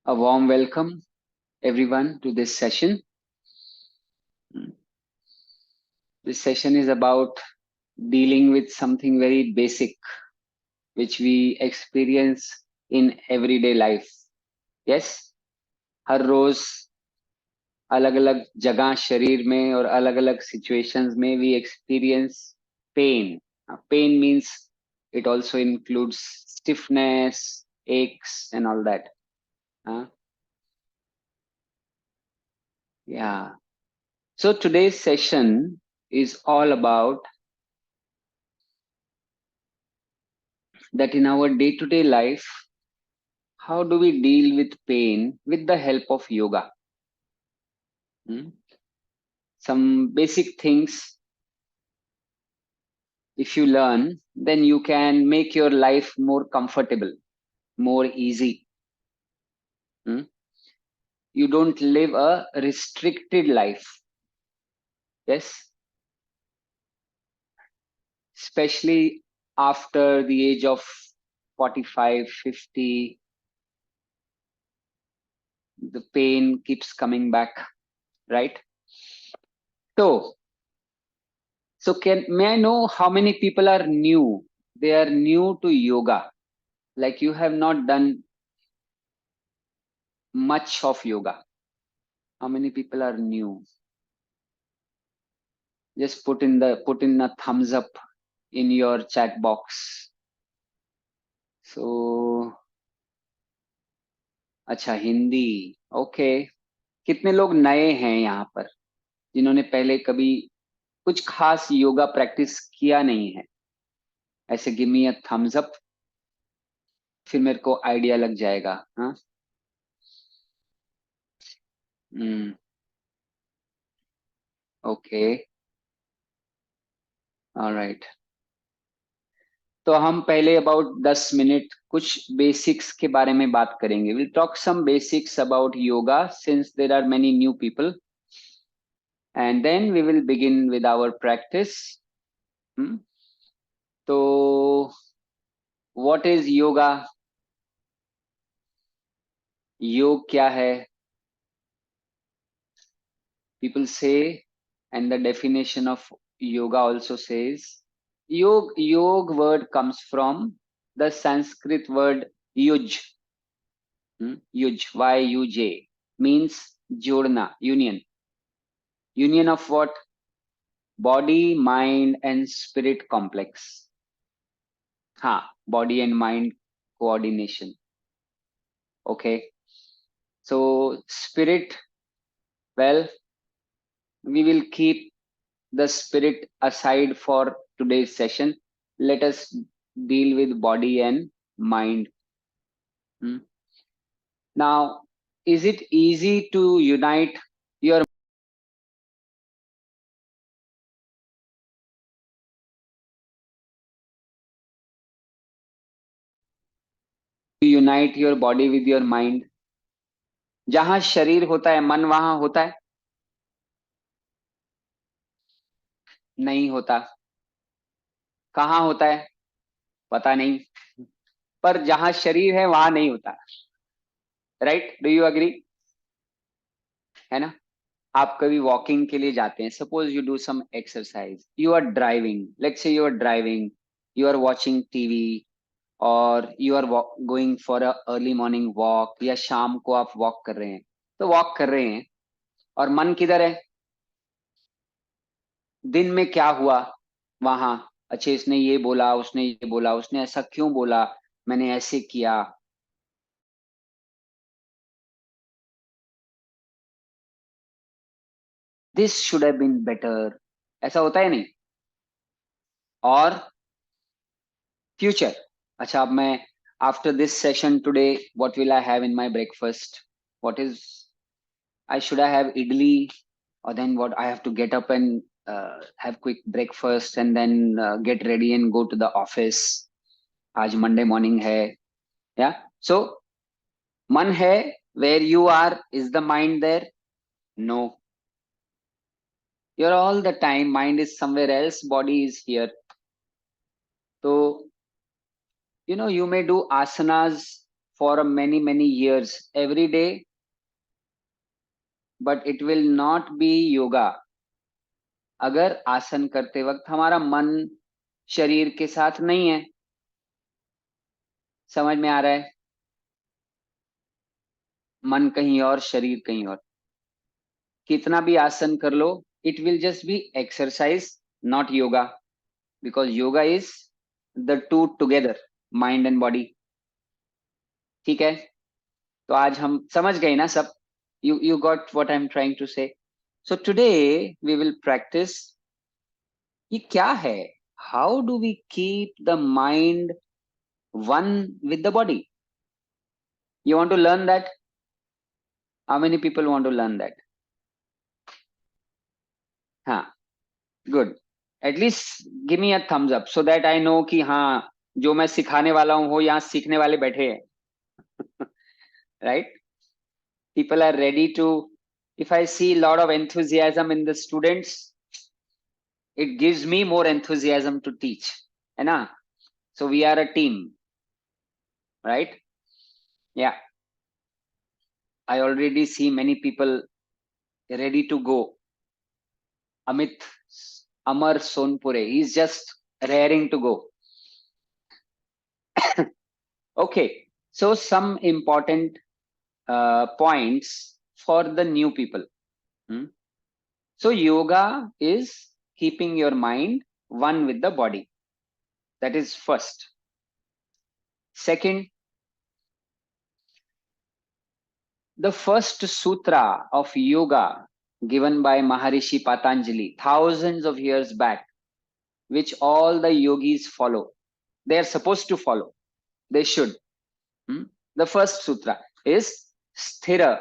A warm welcome, everyone, to this session. This session is about dealing with something very basic, which we experience in everyday life. Yes, हर रोज अलग अलग जगह शरीर में और अलग अलग situations में we experience pain. Pain means it also includes stiffness, aches, and all that. Yeah. So today's session is all about that in our day-to-day life, how do we deal with pain with the help of yoga? Some basic things, if you learn, then you can make your life more comfortable, more easy. You don't live a restricted life. Yes, especially after the age of 45, 50, the pain keeps coming back, right? So may I know how many people are new? They are new to yoga. Like you have not done much of yoga. How many people are new? Just put in a thumbs up in your chat box. So अच्छा Hindi okay कितने लोग नए हैं यहाँ पर जिन्होंने पहले कभी कुछ खास योगा प्रैक्टिस किया नहीं है ऐसे give me a thumbs up फिर मेरे को आइडिया लग जाएगा हाँ ओके ऑलराइट तो हम पहले अबाउट 10 मिनट कुछ बेसिक्स के बारे में बात करेंगे will talk some basics about yoga since there are many new people and then we will begin with our practice तो व्हाट इज योगा योग क्या है people say and the definition of yoga also says yog word comes from the Sanskrit word yuj yuj yuj means jodna union of what body mind and spirit complex ha body and mind coordination okay so spirit well we will keep the spirit aside for today's session. Let us deal with body and mind. Now, is it easy to unite your body with your mind? जहां शरीर होता है मन वहां होता है नहीं होता कहाँ होता है पता नहीं पर जहां शरीर है वहां नहीं होता राइट डू यू एग्री है ना आप कभी वॉकिंग के लिए जाते हैं suppose you do some exercise you are driving let's say you are driving you are watching TV और you are going for a early morning walk या शाम को आप वॉक कर रहे हैं तो वॉक कर रहे हैं और मन किधर है दिन में क्या हुआ वहां अच्छा इसने ये बोला उसने ऐसा क्यों बोला मैंने ऐसे किया this should have been better ऐसा होता है नहीं और फ्यूचर अच्छा अब मैं after this session today what will I have in my breakfast what is I should I have idli or then what I have to get up and have quick breakfast and then get ready and go to the office आज Monday morning है या सो मन है where you are is the mind there no you're all the time mind is somewhere else body is here so you know you may do asanas for many years every day, but it will not be yoga अगर आसन करते वक्त हमारा मन शरीर के साथ नहीं है। समझ में आ रहा है? मन कहीं और, शरीर कहीं और। कितना भी आसन कर लो, it will just be exercise, not yoga, because yoga is the two together, mind and body. ठीक है, तो आज हम समझ गए ना सब? You got what I am trying to say? So today we will practice ये क्या है, how do we keep the mind one with the body? You want to learn that? How many people want to learn that? हाँ, good. At least give me a thumbs up so that I know कि हाँ, जो मैं सिखाने वाला हूँ वो यहाँ सीखने वाले बैठे हैं. Right? People are ready to. If I see a lot of enthusiasm in the students, it gives me more enthusiasm to teach. है ना? So we are a team, right? Yeah. I already see many people ready to go. Amit Amar Sonpure, he's just raring to go. Okay, so some important points for the new people. So yoga is keeping your mind one with the body. That is first. Second, the first sutra of yoga given by Maharishi Patanjali thousands of years back, which all the yogis follow. They are supposed to follow. They should. The first sutra is Sthira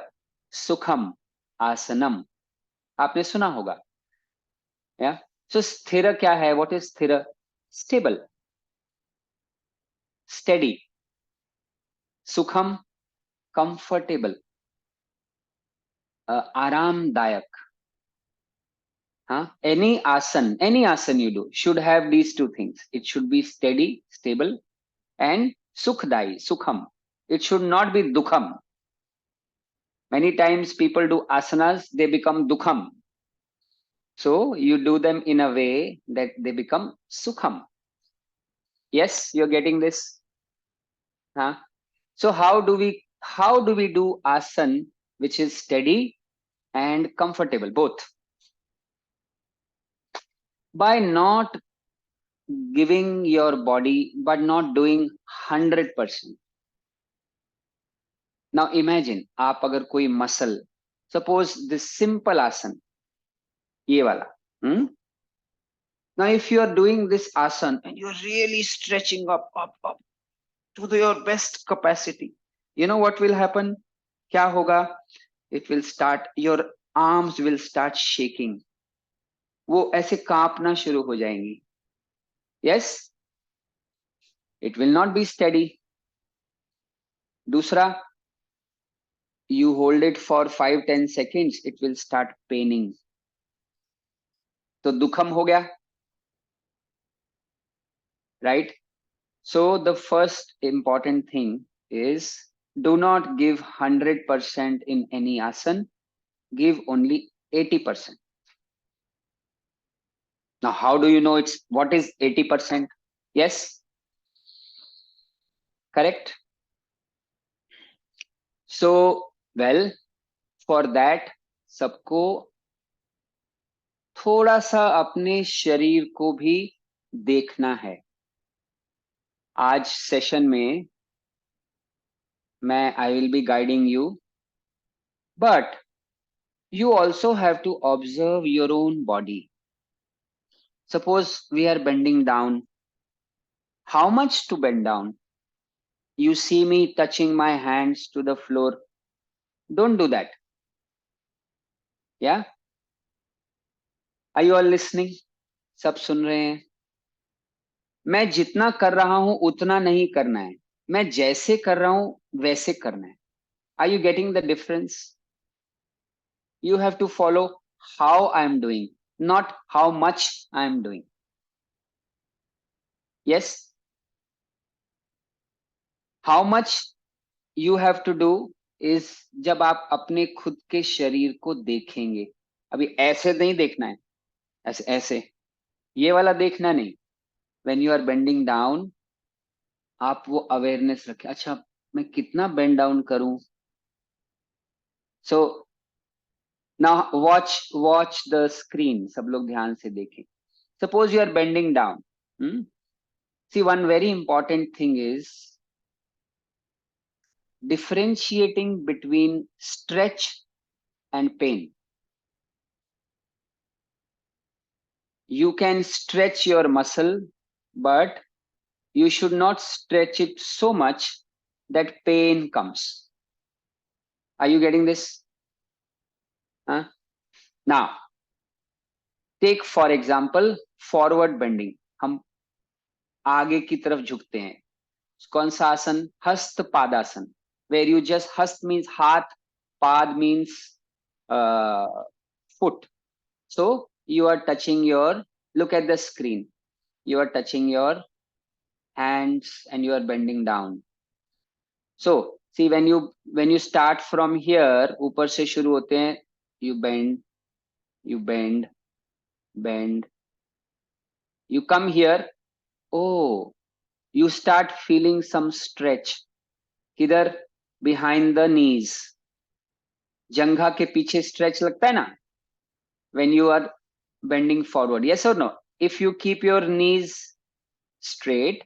Sukham Asanam. आपने सुना होगा? Yeah. So स्थिर क्या है? What is स्थिर? Stable, steady. सुखम, comfortable, आरामदायक. हाँ, any asan you do should have these two things. It should be steady, stable, and sukhdayi, sukham. It should not be dukham. Many times people do asanas, they become dukham. So you do them in a way that they become sukham. Yes, you're getting this? Huh? So how do we do asan which is steady and comfortable, both? By not giving your body, but not doing 100%. Now imagine, आप अगर कोई muscle, suppose this simple asan, ये वाला. Now if you are doing this asan and you're really stretching up to your best capacity, you know what will happen? क्या होगा? It will start, your arms will start shaking. वो ऐसे कांपना शुरू हो जाएंगी. Yes, it will not be steady. दूसरा, you hold it for 5-10 seconds, it will start paining. तो दुखम हो गया, right? So the first important thing is, do not give 100% in any asan, give only 80%. Now how do you know what is 80%? Yes, correct? So well, for that सबको थोड़ा सा अपने शरीर को भी देखना है. आज सेशन में मैं I will be guiding you, but you also have to observe your own body. Suppose we are bending down. How much to bend down? You see me touching my hands to the floor. Don't do that. Yeah? Are you all listening? सब सुन रहे हैं? मैं जितना कर रहा हूं उतना नहीं करना है. मैं जैसे कर रहा हूं वैसे करना है. Are you getting the difference? You have to follow how I am doing, not how much I am doing. Yes? How much you have to do is, जब आप अपने खुद के शरीर को देखेंगे, अभी ऐसे नहीं देखना है, ऐसे ऐसे, ये वाला देखना नहीं। When you are bending down, आप वो अवेयरनेस रखें, अच्छा मैं कितना बेंड डाउन करूं। So now watch the screen, सब लोग ध्यान से देखें। Suppose you are bending down, see one very important thing is differentiating between stretch and pain. You can stretch your muscle, but you should not stretch it so much that pain comes. Are you getting this? Huh? Now, take for example forward bending. हम आगे की तरफ झुकते हैं, कौन सा आसन? हस्त पादासन, where you just, हस्त means हाथ, पाद means foot. So you are touching your, look at the screen. You are touching your hands and you are bending down. So see, when you start from here, ऊपर से शुरू होते हैं, you bend, you bend, bend. You come here, oh, you start feeling some stretch. किधर? Behind the knees. जंघा के पीछे stretch लगता है ना? When you are bending forward, yes or no? If you keep your knees straight,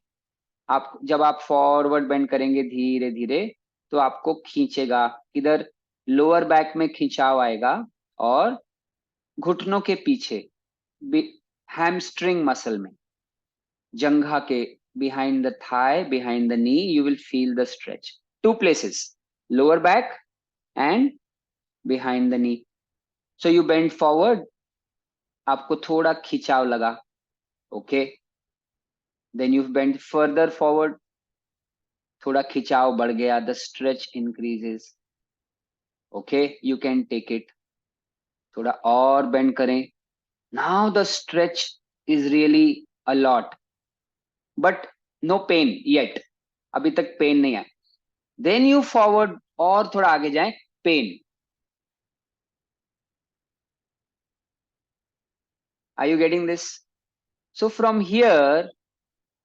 आप जब आप forward bend करेंगे धीरे धीरे, तो आपको खींचेगा, इधर लोअर बैक में खिंचाव आएगा, और घुटनों के पीछे, हैमस्ट्रिंग मसल में, जंघा के behind the thigh, behind the knee, you will feel the stretch, two places, lower back and behind the knee. So you bend forward, आपको थोड़ा खिंचाव लगा, okay, then you bend further forward, थोड़ा खिंचाव बढ़ गया, the stretch increases, okay, you can take it. थोड़ा और बेंड करें, now the stretch is really a lot, but no pain yet, अभी तक पेन नहीं आया. देन यू फॉरवर्ड, और थोड़ा आगे जाएं, pain. Are you getting this? So from here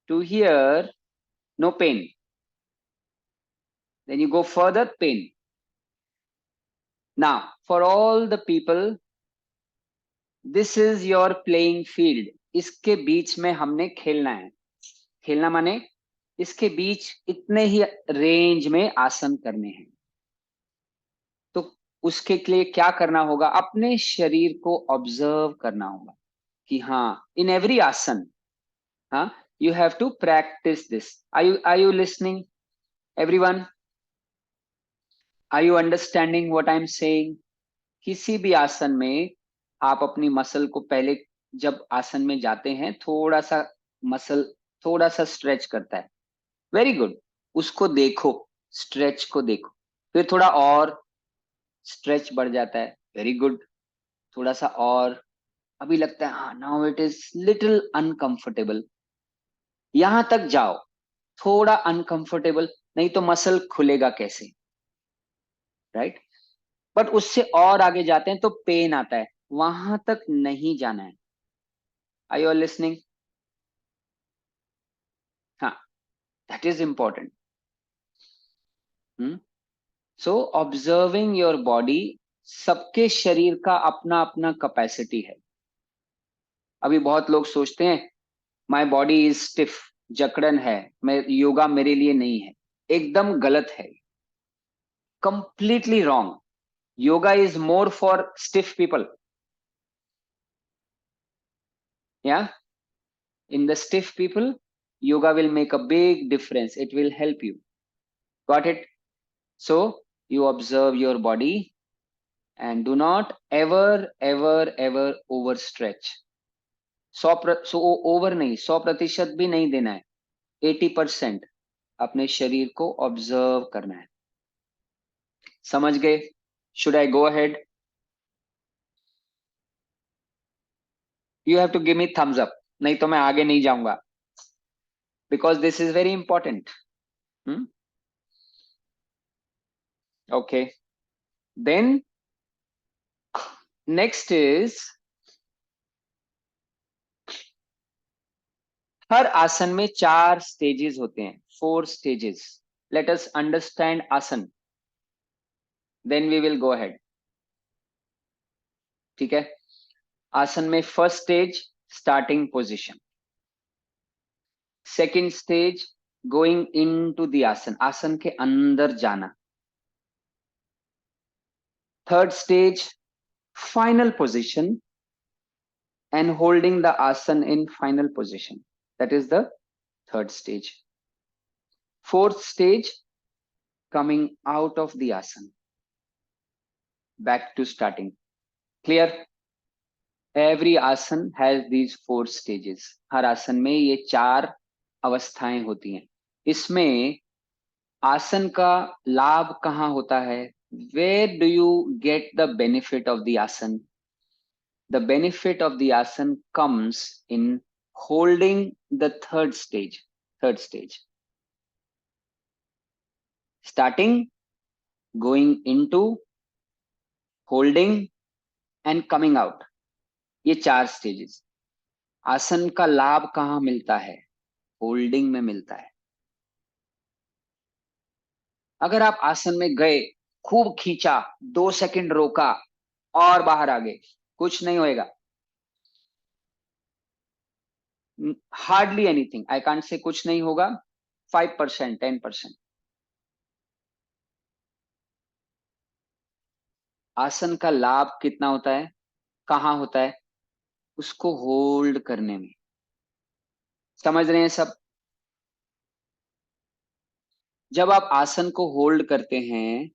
to here, no pain, then you go further, pain. Now for all the people, this is your playing field. इसके बीच में हमने खेलना है. खेलना माने इसके बीच इतने ही रेंज में आसन करने हैं. तो उसके लिए क्या करना होगा? अपने शरीर को ऑब्जर्व करना होगा कि हाँ, इन एवरी आसन, हाँ, you have to practice this. Are you listening everyone? Are you understanding what I am saying? किसी भी आसन में आप अपनी मसल को पहले, जब आसन में जाते हैं, थोड़ा सा मसल, थोड़ा सा स्ट्रेच करता है, वेरी गुड, उसको देखो, स्ट्रेच को देखो. फिर थोड़ा और स्ट्रेच बढ़ जाता है, वेरी गुड, थोड़ा सा और, अभी लगता है हाँ, now it is little uncomfortable, यहां तक जाओ, थोड़ा अनकंफर्टेबल, नहीं तो मसल खुलेगा कैसे, राइट? बट उससे और आगे जाते हैं तो पेन आता है, वहां तक नहीं जाना है. आई यू लिसनिंग? हाँ, that is important. So observing your body, सबके शरीर का अपना अपना कैपेसिटी है. अभी बहुत लोग सोचते हैं माई बॉडी इज स्टिफ, जकड़न है, मैं योगा मेरे लिए नहीं है. एकदम गलत है, completely wrong. Yoga is more for stiff people. या in the stiff people, yoga will make a big difference, it will help you. Got it? So you observe your body and do not ever overstretch. 100 over नहीं, 100% भी नहीं देना है, 80% अपने शरीर को observe करना है. समझ गए? Should I go ahead? You have to give me thumbs up, नहीं तो मैं आगे नहीं जाऊंगा, because this is very important. Okay. Then next is, हर आसन में 4 स्टेजेस होते हैं, 4 stages. Let us understand asana, then we will go ahead. ठीक है. आसन में first stage starting position, second stage going into the asana, आसन के अंदर जाना. Third stage final position and holding the asan in final position. That is the third stage. Fourth stage, coming out of the asan, back to starting. Clear? Every asan has these 4 stages. हर आसन में ये 4 अवस्थाएं होती हैं. इसमें आसन का लाभ कहाँ होता है? Where do you get the benefit of the asan? The benefit of the asan comes in holding the third stage. Third stage. Starting, going into, holding and coming out, ये 4 स्टेजेस. आसन का लाभ कहां मिलता है? होल्डिंग में मिलता है. अगर आप आसन में गए, खूब खींचा, 2 सेकंड रोका और बाहर आ गए, कुछ नहीं होएगा. Hardly anything, I can't say कुछ नहीं होगा. 5%, 10%. आसन का लाभ कितना होता है? कहां होता है? उसको होल्ड करने में. समझ रहे हैं सब? जब आप आसन को होल्ड करते हैं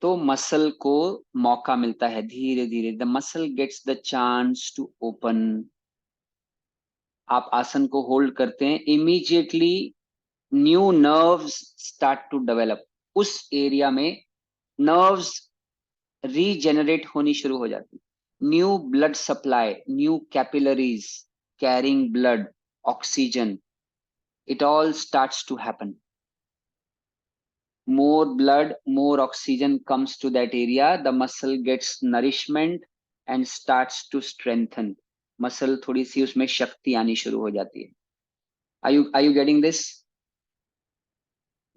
तो मसल को मौका मिलता है, धीरे धीरे the muscle gets the chance to open. आप आसन को होल्ड करते हैं, immediately new nerves start to develop. उस एरिया में नर्व्स रीजेनरेट होनी शुरू हो जाती. New blood supply, new capillaries carrying blood, oxygen, it all starts to happen. More blood, more oxygen comes to that area, the muscle gets nourishment and starts to strengthen. Muscle थोड़ी सी उसमें शक्ति आनी शुरू हो जाती है. Are you getting this?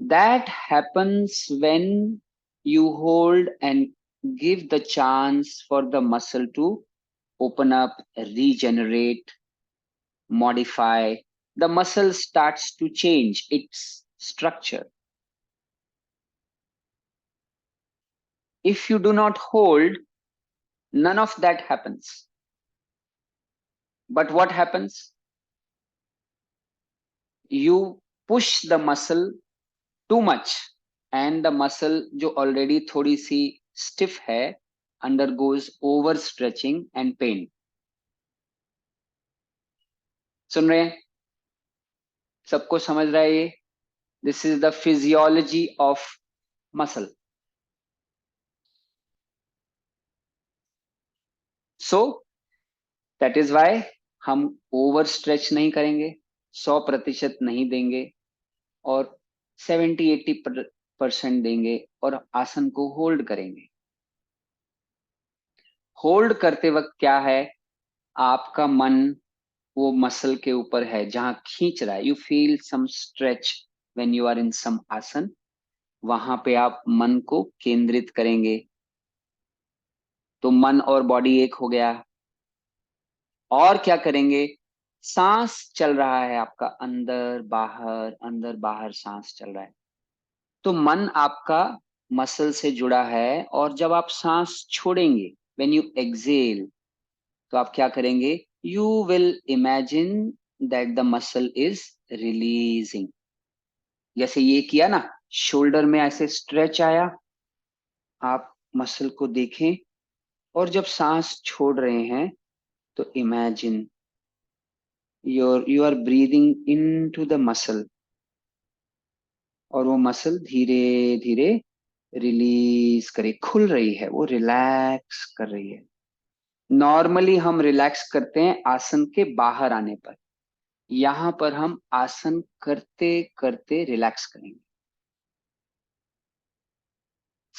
That happens when you hold and give the chance for the muscle to open up, regenerate, modify. The muscle starts to change its structure. If you do not hold, none of that happens. But what happens? You push the muscle too much and the muscle जो already थोड़ी सी stiff है undergoes overstretching and pain. सुन रहे हैं? सबको समझ रहा है ये? This is the physiology of muscle. So that is why हम overstretch नहीं करेंगे, 100% नहीं देंगे और 70-80% देंगे और आसन को होल्ड करेंगे. होल्ड करते वक्त क्या है? आपका मन वो मसल के ऊपर है जहां खींच रहा है. You feel some stretch when you are in some asana. वहां पे आप मन को केंद्रित करेंगे तो मन और बॉडी एक हो गया. और क्या करेंगे? सांस चल रहा है आपका, अंदर बाहर सांस चल रहा है. तो मन आपका मसल से जुड़ा है और जब आप सांस छोड़ेंगे, व्हेन यू एक्सेल, तो आप क्या करेंगे? You will imagine that the muscle is releasing. जैसे ये किया ना, शोल्डर में ऐसे स्ट्रेच आया, आप मसल को देखें और जब सांस छोड़ रहे हैं तो imagine you are breathing into the muscle और वो मसल धीरे धीरे रिलीज करे, खुल रही है, वो रिलैक्स कर रही है. नॉर्मली हम रिलैक्स करते हैं आसन के बाहर आने पर. यहां पर हम आसन करते करते रिलैक्स करेंगे.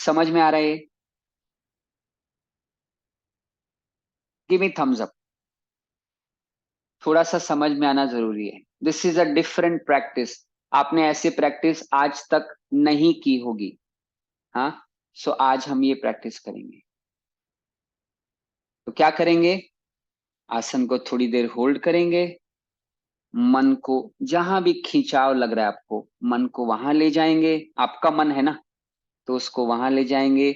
समझ में आ रहा है? Give me thumbs up. थोड़ा सा समझ में आना जरूरी है। This is a different practice. आपने ऐसे प्रैक्टिस आज तक नहीं की होगी। हाँ, सो आज हम ये प्रैक्टिस करेंगे। तो क्या करेंगे? आसन को थोड़ी देर होल्ड करेंगे। मन को जहां भी खिंचाव लग रहा है आपको, मन को वहां ले जाएंगे। आपका मन है ना, तो उसको वहां ले जाएंगे।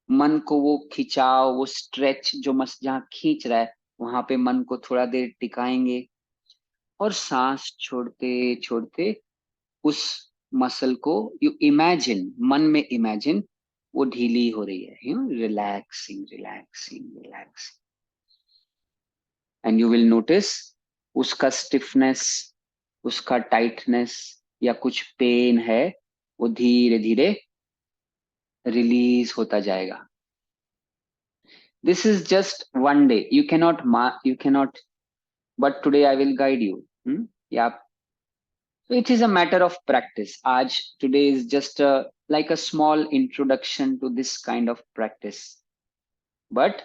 मन को वो खिंचाव, वो स्ट्रेच जो मस जहाँ खींच रहा है, वहां पे मन को थोड़ा देर टिकाएंगे। और सांस छोड़ते छोड़ते उस मसल को यू इमेजिन, मन में इमेजिन वो ढीली हो रही है, relaxing relaxing relaxing. And you will notice उसका स्टिफनेस, उसका टाइटनेस या कुछ पेन है, वो धीरे धीरे रिलीज होता जाएगा। This is just one day, you cannot, but today I will guide you. या it is a matter of practice. Aj today is just like a small introduction to this kind of practice, but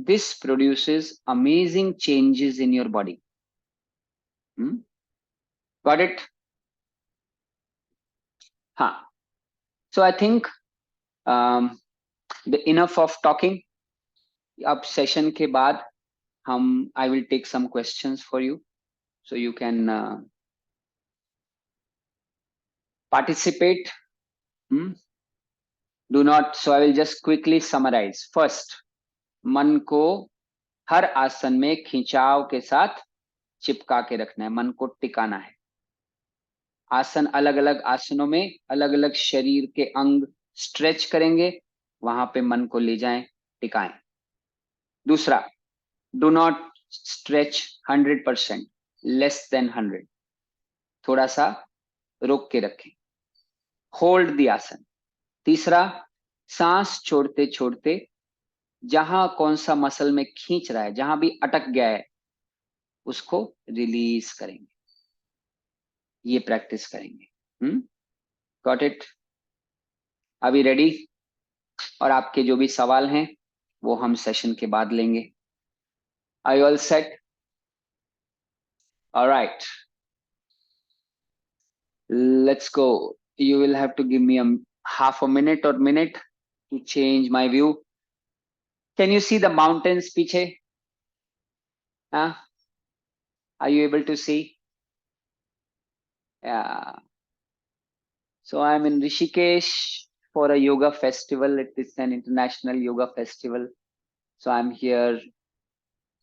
this produces amazing changes in your body. Hmm? Got it? Huh. So I think the enough of talking. अब session के बाद हम I will take some questions for you, so you can participate. Hmm? Do not. So I will just quickly summarize. First, मन को हर आसन में खिंचाव के साथ चिपका के रखना है, मन को टिकाना है। आसन, अलग अलग आसनों में अलग अलग शरीर के अंग स्ट्रेच करेंगे, वहां पे मन को ले जाएं, टिकाएं। दूसरा, do not stretch 100%, less than 100, थोड़ा सा रोक के रखें। होल्ड द आसन। तीसरा, सांस छोड़ते छोड़ते जहां कौन सा मसल में खींच रहा है, जहां भी अटक गया है, उसको रिलीज करेंगे। ये प्रैक्टिस करेंगे। Got it? अभी रेडी? और आपके जो भी सवाल हैं वो हम सेशन के बाद लेंगे। I all set? Alright, let's go. You will have to give me a half a minute or minute to change my view. Can you see the mountains पीछे? Huh? Are you able to see? Yeah. So I'm in Rishikesh for a yoga festival. It is an international yoga festival. So I'm here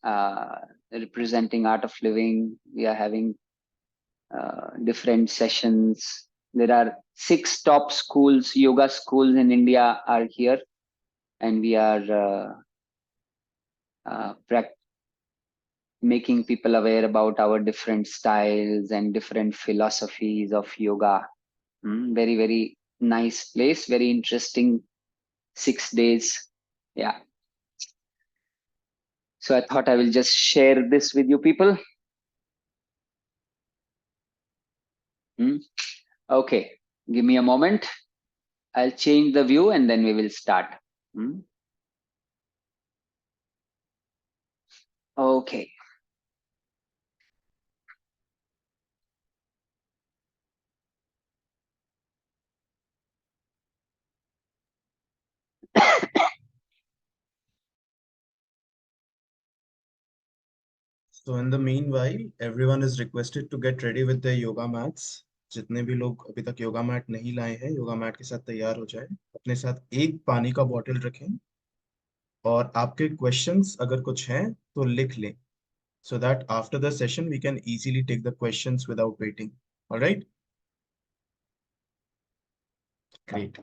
uh, representing Art of Living. We are having different sessions. There are 6 top schools, yoga schools in India are here, and we are making people aware about our different styles and different philosophies of yoga. Very, very nice place, very interesting 6 days. Yeah. So I thought I will just share this with you people. Okay, give me a moment. I'll change the view and then we will start. Okay. So in the meanwhile, everyone is requested to get ready with their yoga mats. जितने भी लोग अभी तक yoga mat नहीं लाए हैं, yoga mat के साथ तैयार हो जाए। अपने साथ एक पानी का बॉटल रखें और आपके क्वेश्चंस अगर कुछ हैं तो लिख लें, so that after the session we can easily take the questions without waiting. All right? Great.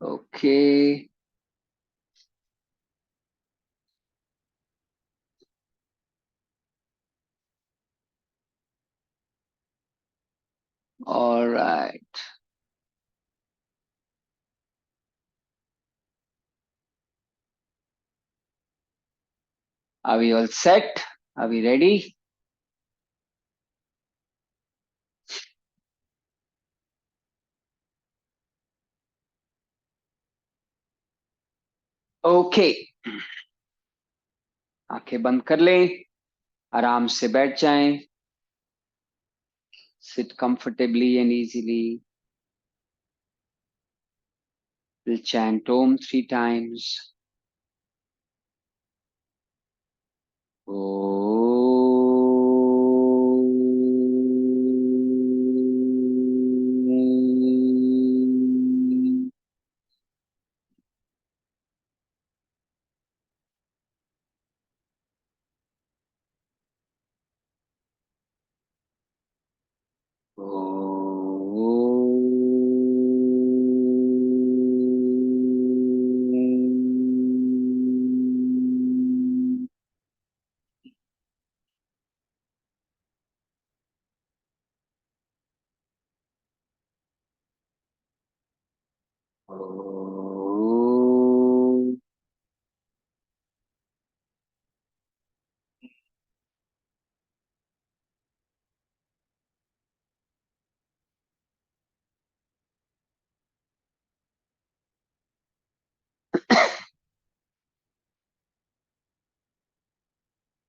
Okay, alright, are we all set, are we ready? Okay, आंखें बंद कर लें, आराम से बैठ जाएं, sit comfortably and easily, will chant Om 3 times.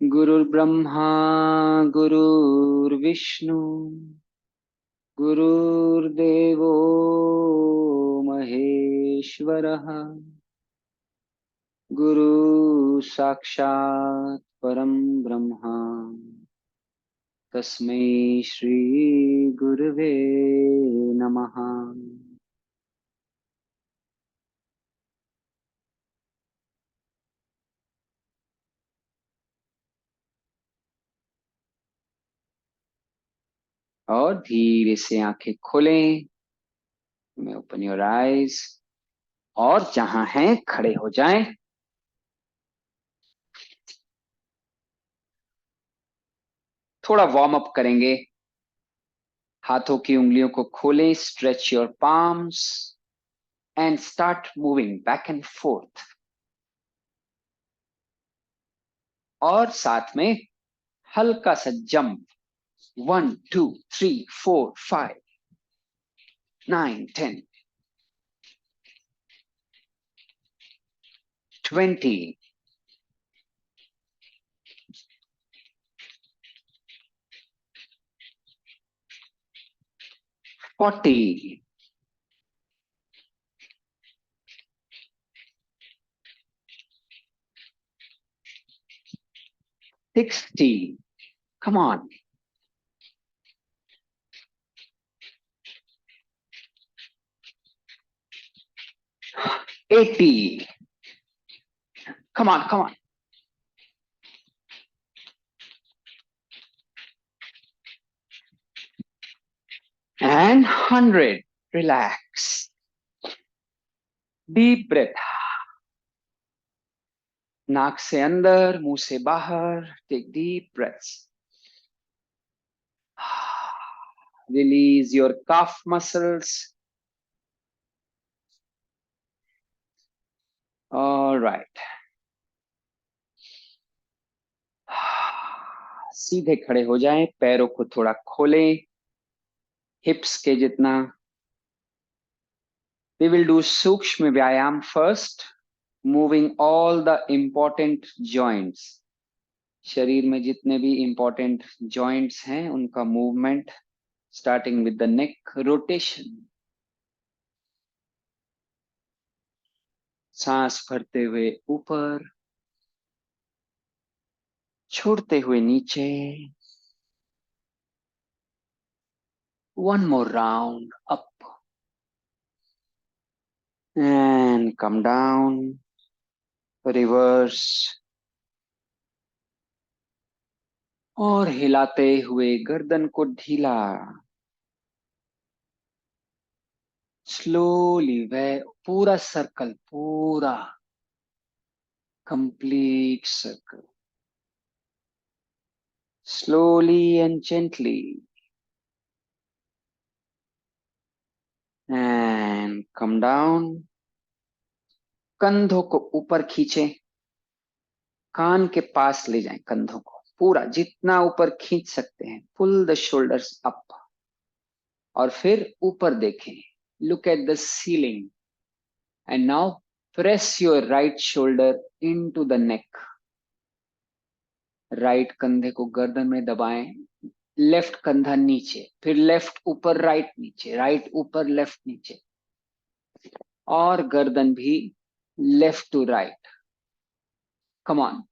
गुरुर्ब्रह्मा गुरुर्विष्णु गुरुर्देवो महेश्वरः, गुरु साक्षात् परम ब्रह्मा, तस्मै श्री गुरुवे नमः। और धीरे से आंखें खोलें, में ओपन योर आईज, और जहां हैं खड़े हो जाएं। थोड़ा वार्म अप करेंगे, हाथों की उंगलियों को खोलें, stretch your palms and start moving back and fourth, और साथ में हल्का सा jump, 1 2 3 4 5 9 10 20 40 60, come on, 80, come on, come on, and 100. Relax, deep breath, नाक से अंदर, मुंह से बाहर, take deep breaths. Release your calf muscles. All right. सीधे खड़े हो जाएं, पैरों को थोड़ा खोलें, हिप्स के जितना. We will do सूक्ष्म व्यायाम first, moving all the important joints. शरीर में जितने भी important joints हैं उनका movement, starting with the neck rotation. सांस भरते हुए ऊपर, छोड़ते हुए नीचे. One more round up and come down, reverse, और हिलाते हुए गर्दन को ढीला, स्लोली, वह पूरा सर्कल, पूरा complete circle, slowly and gently, and come down. कंधों को ऊपर खींचे, कान के पास ले जाएं कंधों को, पूरा जितना ऊपर खींच सकते हैं, पुल द शोल्डर्स अप। और फिर ऊपर देखें, look at the ceiling, and now press your right shoulder into the neck. Right कंधे को गर्दन में दबाएं, लेफ्ट कंधा नीचे, फिर लेफ्ट ऊपर राइट नीचे, राइट ऊपर लेफ्ट नीचे, और गर्दन भी left to right. Come on,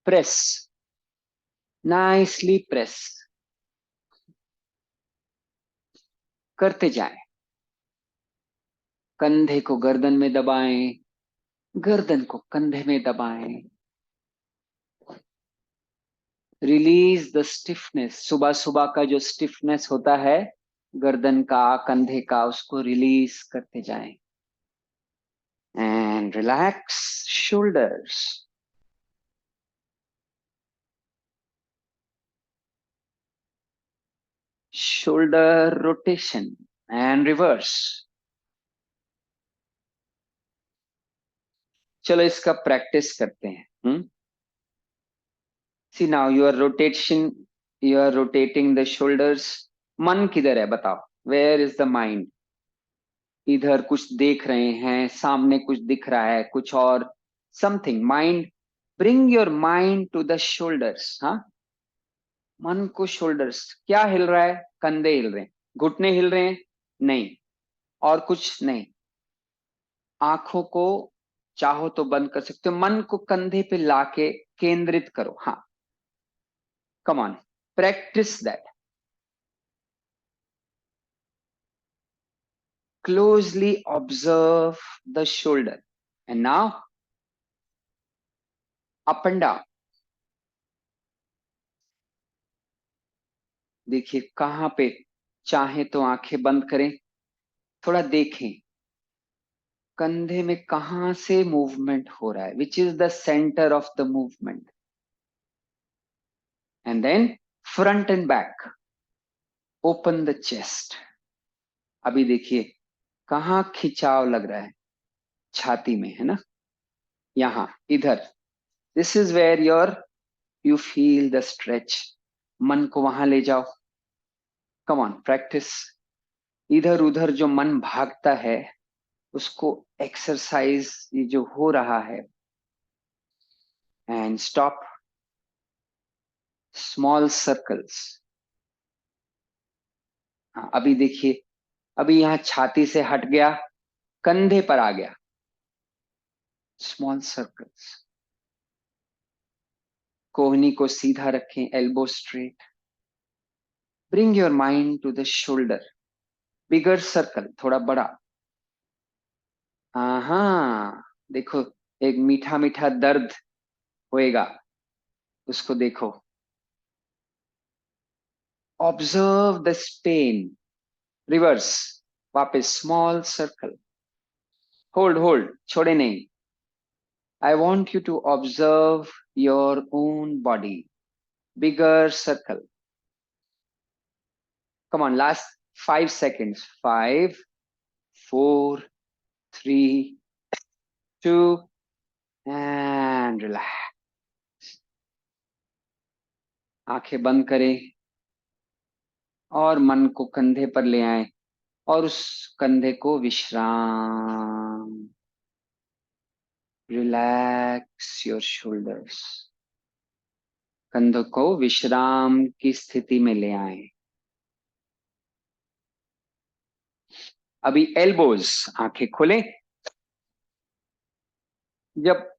press, nicely press करते जाएं। कंधे को गर्दन में दबाएं, गर्दन को कंधे में दबाएं। रिलीज द स्टिफनेस, सुबह सुबह का जो स्टिफनेस होता है गर्दन का, कंधे का, उसको रिलीज करते जाएं। And relax shoulders, shoulder rotation and reverse. चलो इसका प्रैक्टिस करते हैं। See now you are rotation, you are rotating the shoulders. मन किधर है बताओ, वेयर इज द माइंड? इधर कुछ देख रहे हैं, सामने कुछ दिख रहा है, कुछ और, something, mind. Bring your mind to the shoulders. हाँ, मन को शोल्डर्स, क्या हिल रहा है? कंधे हिल रहे हैं, घुटने हिल रहे हैं? नहीं, और कुछ नहीं। आंखों को चाहो तो बंद कर सकते हो, मन को कंधे पे लाके केंद्रित करो। हाँ, come on, practice that. Closely observe the shoulder, and now up and down. देखिए कहां पे, चाहे तो आंखें बंद करें, थोड़ा देखें कंधे में कहां से मूवमेंट हो रहा है, which is the centre of the movement, and then front and back, open the chest. अभी देखिए कहाँ खिंचाव लग रहा है, छाती में है ना, यहां, इधर, this is where your, you feel the stretch. मन को वहां ले जाओ, कम ऑन, प्रैक्टिस। इधर उधर जो मन भागता है उसको एक्सरसाइज, ये जो हो रहा है, एंड स्टॉप, स्मॉल सर्कल्स। हाँ, अभी देखिए, अभी यहाँ छाती से हट गया, कंधे पर आ गया, स्मॉल सर्कल्स। कोहनी को सीधा रखें, elbow straight. Bring your mind to the shoulder, bigger circle, थोड़ा बड़ा। हाँ, देखो एक मीठा मीठा दर्द होएगा, उसको देखो। ऑब्जर्व द पेन, रिवर्स, वापस स्मॉल सर्कल, होल्ड होल्ड, छोड़े नहीं। I want you to observe your own body, bigger circle. Come on, last 5 seconds, 5, 4, 3, 2, and relax. आंखें बंद करें और मन को कंधे पर ले आए, और उस कंधे को विश्राम, रिलैक्स योर शोल्डर्स, कंधों को विश्राम की स्थिति में ले आए। अभी एल्बोज, आंखें खोलें। जब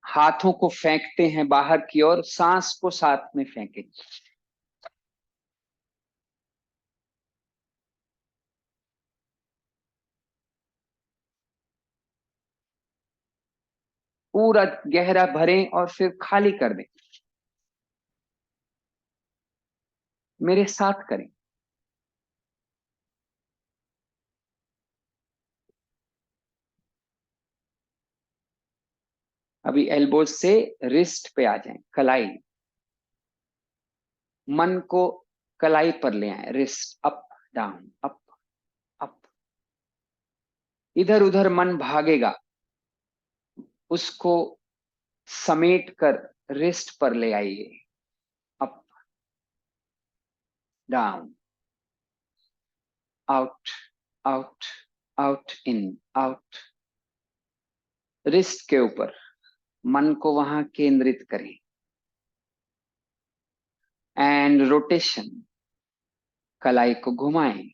हाथों को फेंकते हैं बाहर की ओर, सांस को साथ में फेंकें। पूरा गहरा भरें और फिर खाली कर दें। मेरे साथ करें, अभी एल्बोज से रिस्ट पे आ जाएं, कलाई, मन को कलाई पर ले आए, wrist up down up up. इधर उधर मन भागेगा, उसको समेट कर रिस्ट पर ले आइए, up down out out out in out. Wrist के ऊपर मन को वहां केंद्रित करें, एंड रोटेशन, कलाई को घुमाएं।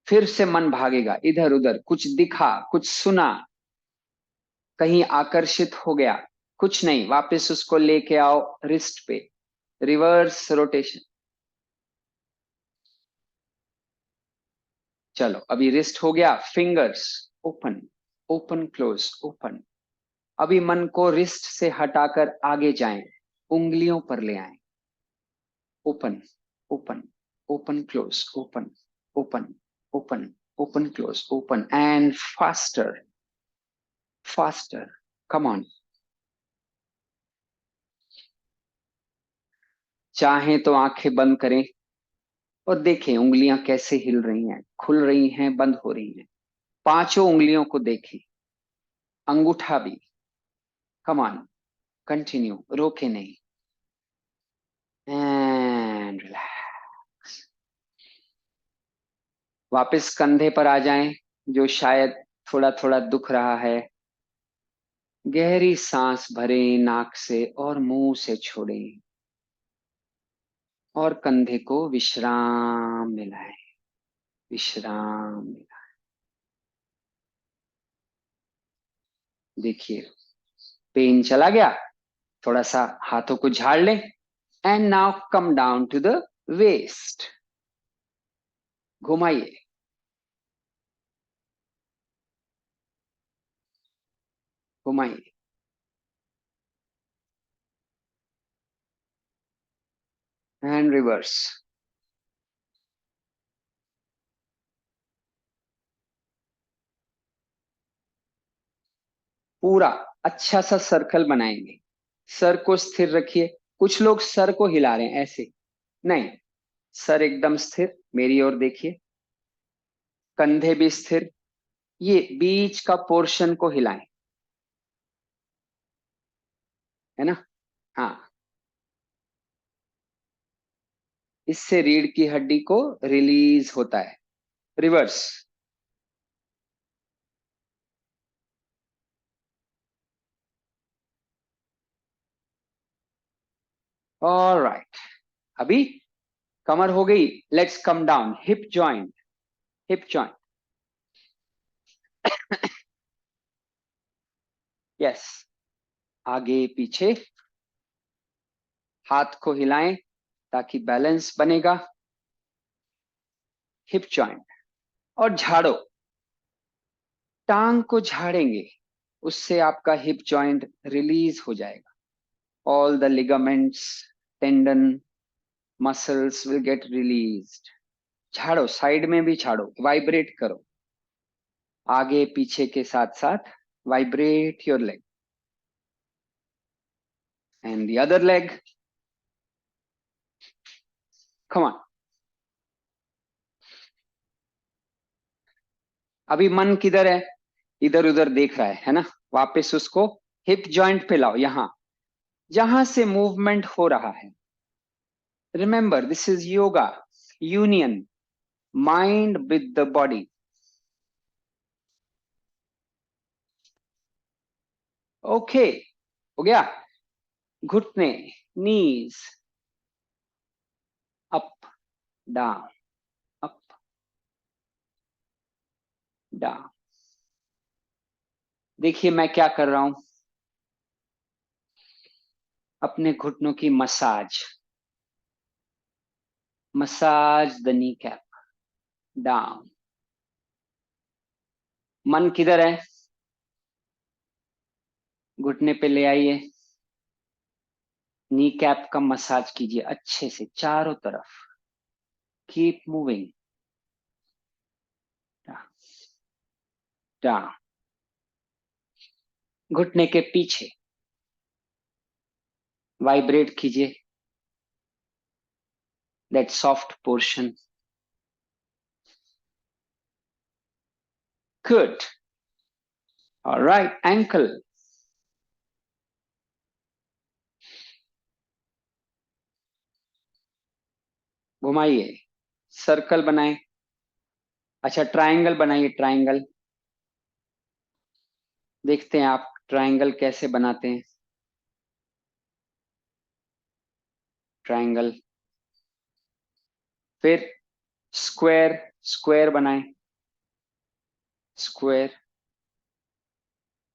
फिर से मन भागेगा इधर उधर, कुछ दिखा, कुछ सुना, कहीं आकर्षित हो गया, कुछ नहीं, वापस उसको लेके आओ रिस्ट पे, रिवर्स रोटेशन। चलो अभी रिस्ट हो गया, fingers open open close open. अभी मन को रिस्ट से हटाकर आगे जाएं, उंगलियों पर ले आएं, open open open close open open open open close open, and faster faster, come on. चाहें तो आंखें बंद करें और देखें उंगलियां कैसे हिल रही हैं, खुल रही हैं, बंद हो रही हैं। पांचों उंगलियों को देखें, अंगूठा भी। कम ऑन, कंटिन्यू, रोके नहीं, एंड रिलैक्स। वापस कंधे पर आ जाएं, जो शायद थोड़ा थोड़ा दुख रहा है। गहरी सांस भरें नाक से और मुंह से छोड़ें, और कंधे को विश्राम मिलाएं, विश्राम मिलाएं। देखिए पेन चला गया, थोड़ा सा हाथों को झाड़ लें, and now come down to the waist. घुमाइए, घुमाइए, एंड रिवर्स। पूरा अच्छा सा सर्कल बनाएंगे, सर को स्थिर रखिए। कुछ लोग सर को हिला रहे हैं ऐसे, नहीं, सर एकदम स्थिर, मेरी ओर देखिए, कंधे भी स्थिर, ये बीच का पोर्शन को हिलाएं, है ना? हाँ, इससे रीढ़ की हड्डी को रिलीज होता है। Reverse, alright. अभी कमर हो गई, let's come down, hip joint, hip joint, yes, आगे पीछे, हाथ को हिलाएं ताकि बैलेंस बनेगा, हिप जॉइंट। और झाड़ो, टांग को झाड़ेंगे, उससे आपका हिप जॉइंट रिलीज हो जाएगा। All the ligaments, tendon, muscles will get released. झाड़ो, साइड में भी झाड़ो, वाइब्रेट करो, आगे पीछे के साथ साथ vibrate your leg and the other leg. Come on. अभी मन किधर है? इधर उधर देख रहा है ना? वापस उसको हिप जॉइंट पे लाओ, यहां जहां से मूवमेंट हो रहा है। Remember this is yoga, union, mind with the body. Okay, हो गया। घुटने, नीज, अप डाउन अप डाउन। देखिए मैं क्या कर रहा हूं, अपने घुटनों की massage, massage the knee cap down. मन किधर है? घुटने पे ले आइए, नी कैप का मसाज कीजिए अच्छे से चारों तरफ, कीप मूविंग। डाउन, घुटने के पीछे वाइब्रेट कीजिए that soft portion. Good. Alright, ankle. घुमाइए, सर्कल बनाए. अच्छा, ट्रायंगल बनाइए, ट्रायंगल. देखते हैं आप ट्रायंगल कैसे बनाते हैं. ट्रायंगल. फिर स्क्वायर, स्क्वायर बनाएं. स्क्वायर.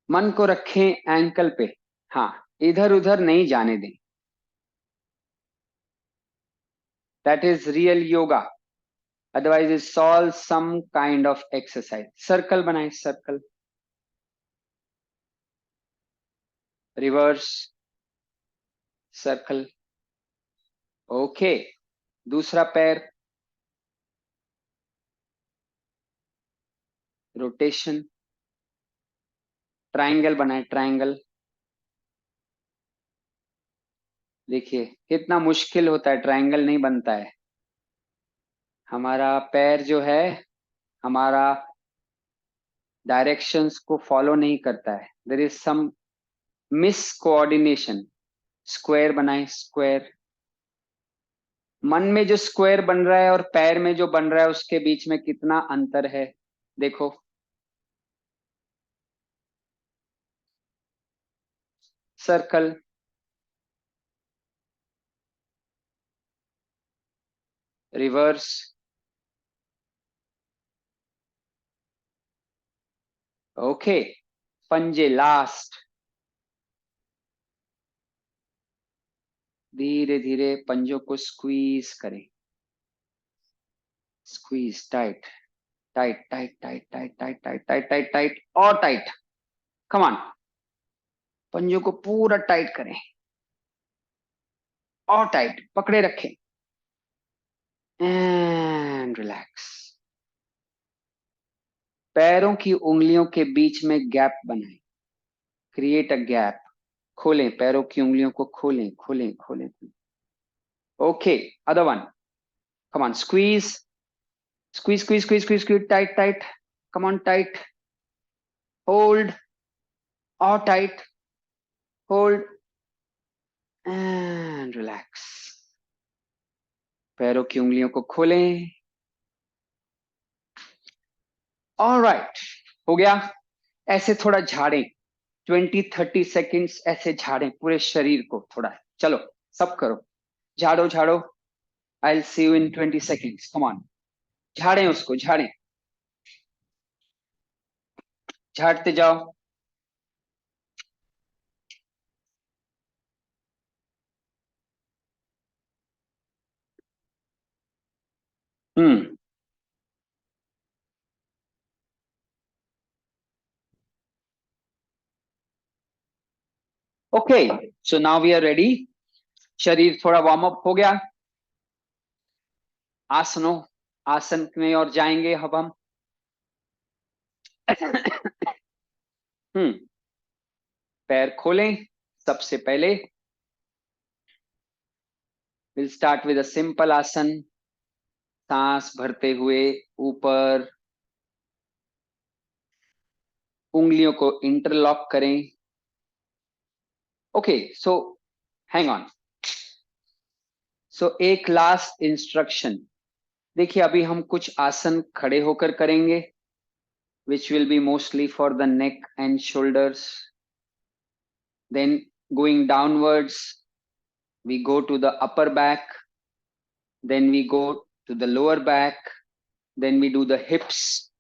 मन को रखें एंकल पे. हाँ, इधर उधर नहीं जाने दें. That is real yoga. Otherwise it's all some kind of exercise. Circle बनाएं, सर्कल. रिवर्स. सर्कल. ओके. दूसरा पैर. रोटेशन. ट्रायंगल बनाए, ट्रायंगल. देखिए कितना मुश्किल होता है, ट्रायंगल नहीं बनता है. हमारा पैर जो है, हमारा डायरेक्शंस को फॉलो नहीं करता है. There is some miscoordination. Square बनाए, स्क्वायर. मन में जो स्क्वायर बन रहा है और पैर में जो बन रहा है उसके बीच में कितना अंतर है, देखो. सर्कल. रिवर्स. ओके. पंजे लास्ट. धीरे धीरे पंजों को स्क्वीज करें. Squeeze, tight, tight, tight, tight, tight, tight, tight, tight, tight, tight और टाइट. Come on. पंजों को पूरा टाइट करें और टाइट पकड़े रखें. And relax. पैरों की उंगलियों के बीच में गैप बनाएं. Create a gap. खोलें, पैरों की उंगलियों को खोलें, खोलें, खोलें. Okay. Other one. Come on, squeeze, squeeze, squeeze, squeeze, squeeze, squeeze. Tight, tight. Come on, tight. Hold और टाइट. Hold and relax. पैरों की उंगलियों को खोलें. ऑलराइट, हो गया. ऐसे थोड़ा झाड़ें. 20-30 सेकेंड्स ऐसे झाड़ें पूरे शरीर को थोड़ा. चलो, सब करो. झाड़ो, झाड़ो. I will see you in 20 seconds. Come on. झाड़ें उसको, झाड़ें. झाड़ते जाओ. Hmm. Okay, so now we are ready. शरीर थोड़ा वार्म अप हो गया. आसनों, आसन में और जाएंगे अब हम. हम्म. पैर खोलें. सबसे पहले will start with a simple asana. सांस भरते हुए ऊपर उंगलियों को इंटरलॉक करें. Okay, so hang on. So एक लास्ट इंस्ट्रक्शन. देखिए अभी हम कुछ आसन खड़े होकर करेंगे which will be mostly for the neck and shoulders. Then going downwards, we go to the upper back. Then we go to the lower back. Then we do the hips.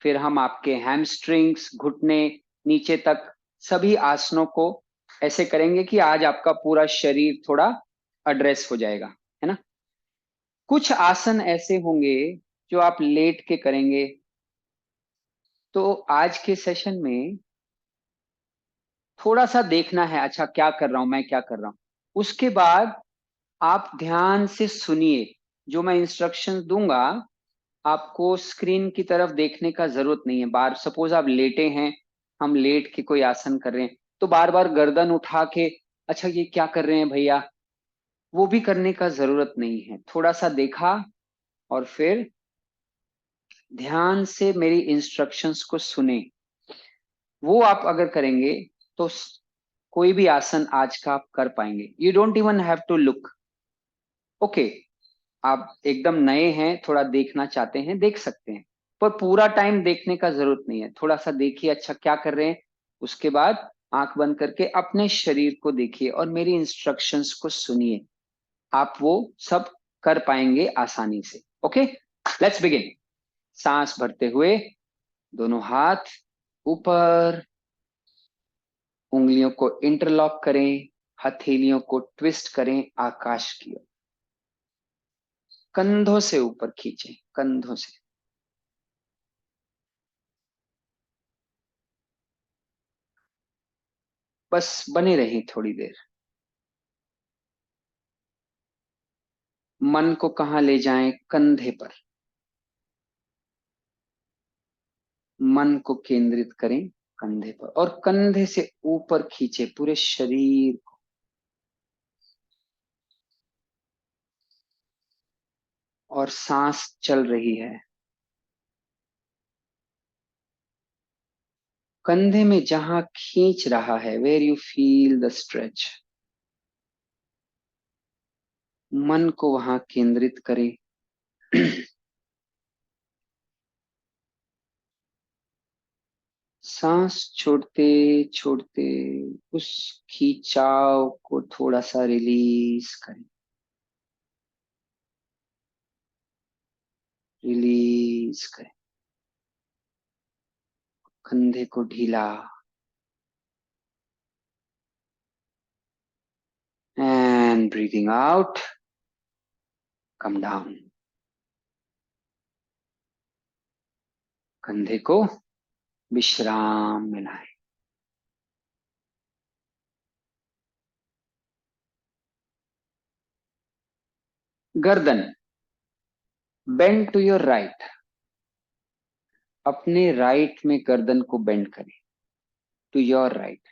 फिर हम आपके हैमस्ट्रिंग्स, घुटने, नीचे तक सभी आसनों को ऐसे करेंगे कि आज आपका पूरा शरीर थोड़ा एड्रेस हो जाएगा, है ना. कुछ आसन ऐसे होंगे जो आप लेट के करेंगे. तो आज के सेशन में थोड़ा सा देखना है, अच्छा क्या कर रहा हूं मैं, क्या कर रहा हूं. उसके बाद आप ध्यान से सुनिए जो मैं इंस्ट्रक्शंस दूंगा. आपको स्क्रीन की तरफ देखने का जरूरत नहीं है। बार सपोज आप लेटे हैं, हम लेट के कोई आसन कर रहे हैं, तो बार बार गर्दन उठा के अच्छा ये क्या कर रहे हैं भैया, वो भी करने का जरूरत नहीं है। थोड़ा सा देखा और फिर ध्यान से मेरी इंस्ट्रक्शंस को सुने। वो आप अगर करेंगे तो कोई भी आसन आज का आप कर पाएंगे। You don't even have to look. Okay, आप एकदम नए हैं, थोड़ा देखना चाहते हैं देख सकते हैं, पर पूरा टाइम देखने का जरूरत नहीं है। थोड़ा सा देखिए अच्छा क्या कर रहे हैं, उसके बाद आंख बंद करके अपने शरीर को देखिए और मेरी इंस्ट्रक्शंस को सुनिए। आप वो सब कर पाएंगे आसानी से। Okay, let's begin. सांस भरते हुए दोनों हाथ ऊपर, उंगलियों को इंटरलॉक करें, हथेलियों को ट्विस्ट करें आकाश की ओर, कंधों से ऊपर खींचें, कंधों से। बस बने रही थोड़ी देर। मन को कहाँ ले जाएं, कंधे पर। मन को केंद्रित करें कंधे पर और कंधे से ऊपर खींचे पूरे शरीर को। और सांस चल रही है। कंधे में जहां खींच रहा है, where you feel the stretch, मन को वहां केंद्रित करें। सांस छोड़ते छोड़ते उस खिंचाव को थोड़ा सा रिलीज करें, रिलीज करें। कंधे को ढीला, and breathing out, come down. कंधे को विश्राम मिलाएं। गर्दन, बेंड टू योर राइट। अपने राइट में गर्दन को बेंड करें, टू योर राइट।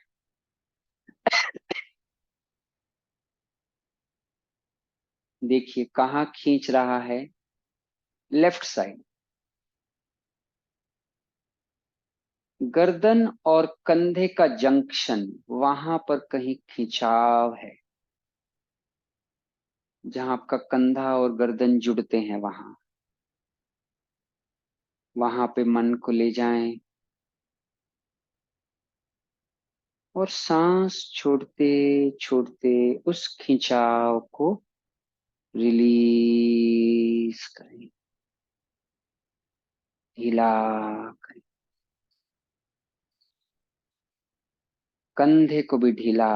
देखिए कहाँ खींच रहा है, लेफ्ट साइड। गर्दन और कंधे का जंक्शन, वहां पर कहीं खिंचाव है, जहां आपका कंधा और गर्दन जुड़ते हैं, वहां पे मन को ले जाएं और सांस छोड़ते छोड़ते उस खिंचाव को रिलीज करें, ढीला करें। कंधे को भी ढीला।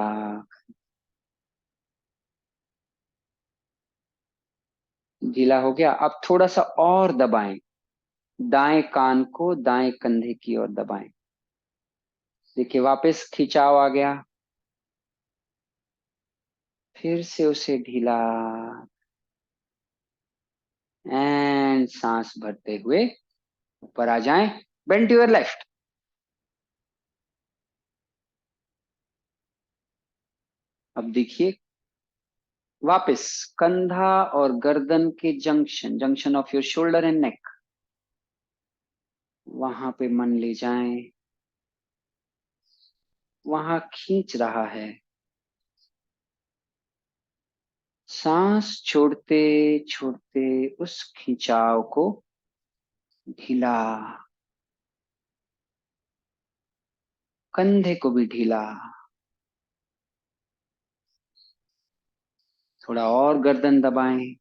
ढीला हो गया, अब थोड़ा सा और दबाएं। दाएं कान को दाएं कंधे की ओर दबाएं। देखिए वापस खिंचाव आ गया, फिर से उसे ढीला। एंड सांस भरते हुए ऊपर आ जाएं, बेंड टू योर लेफ्ट। अब देखिए वापस कंधा और गर्दन के junction, junction of your shoulder and neck, वहां पे मन ले जाएं। वहां खींच रहा है, सांस छोड़ते छोड़ते उस खिंचाव को ढीला। कंधे को भी ढीला। थोड़ा और गर्दन दबाएं,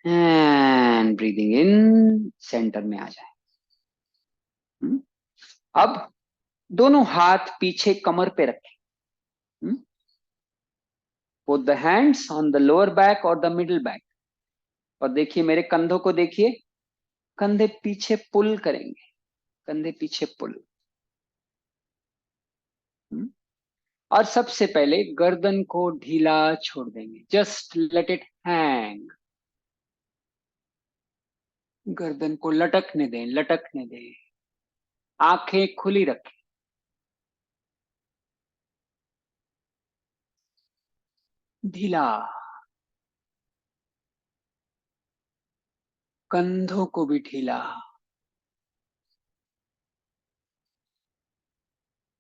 एंड ब्रीदिंग इन, सेंटर में आ जाए। अब दोनों हाथ पीछे कमर पे रखें। Put the hands on the lower back और द मिडिल बैक। और देखिए मेरे कंधों को देखिए, कंधे पीछे पुल करेंगे, कंधे पीछे पुल। और सबसे पहले गर्दन को ढीला छोड़ देंगे, जस्ट लेट इट हैंग। गर्दन को लटकने दें, लटकने दें। आंखें खुली रखें। ढीला। कंधों को भी ढीला।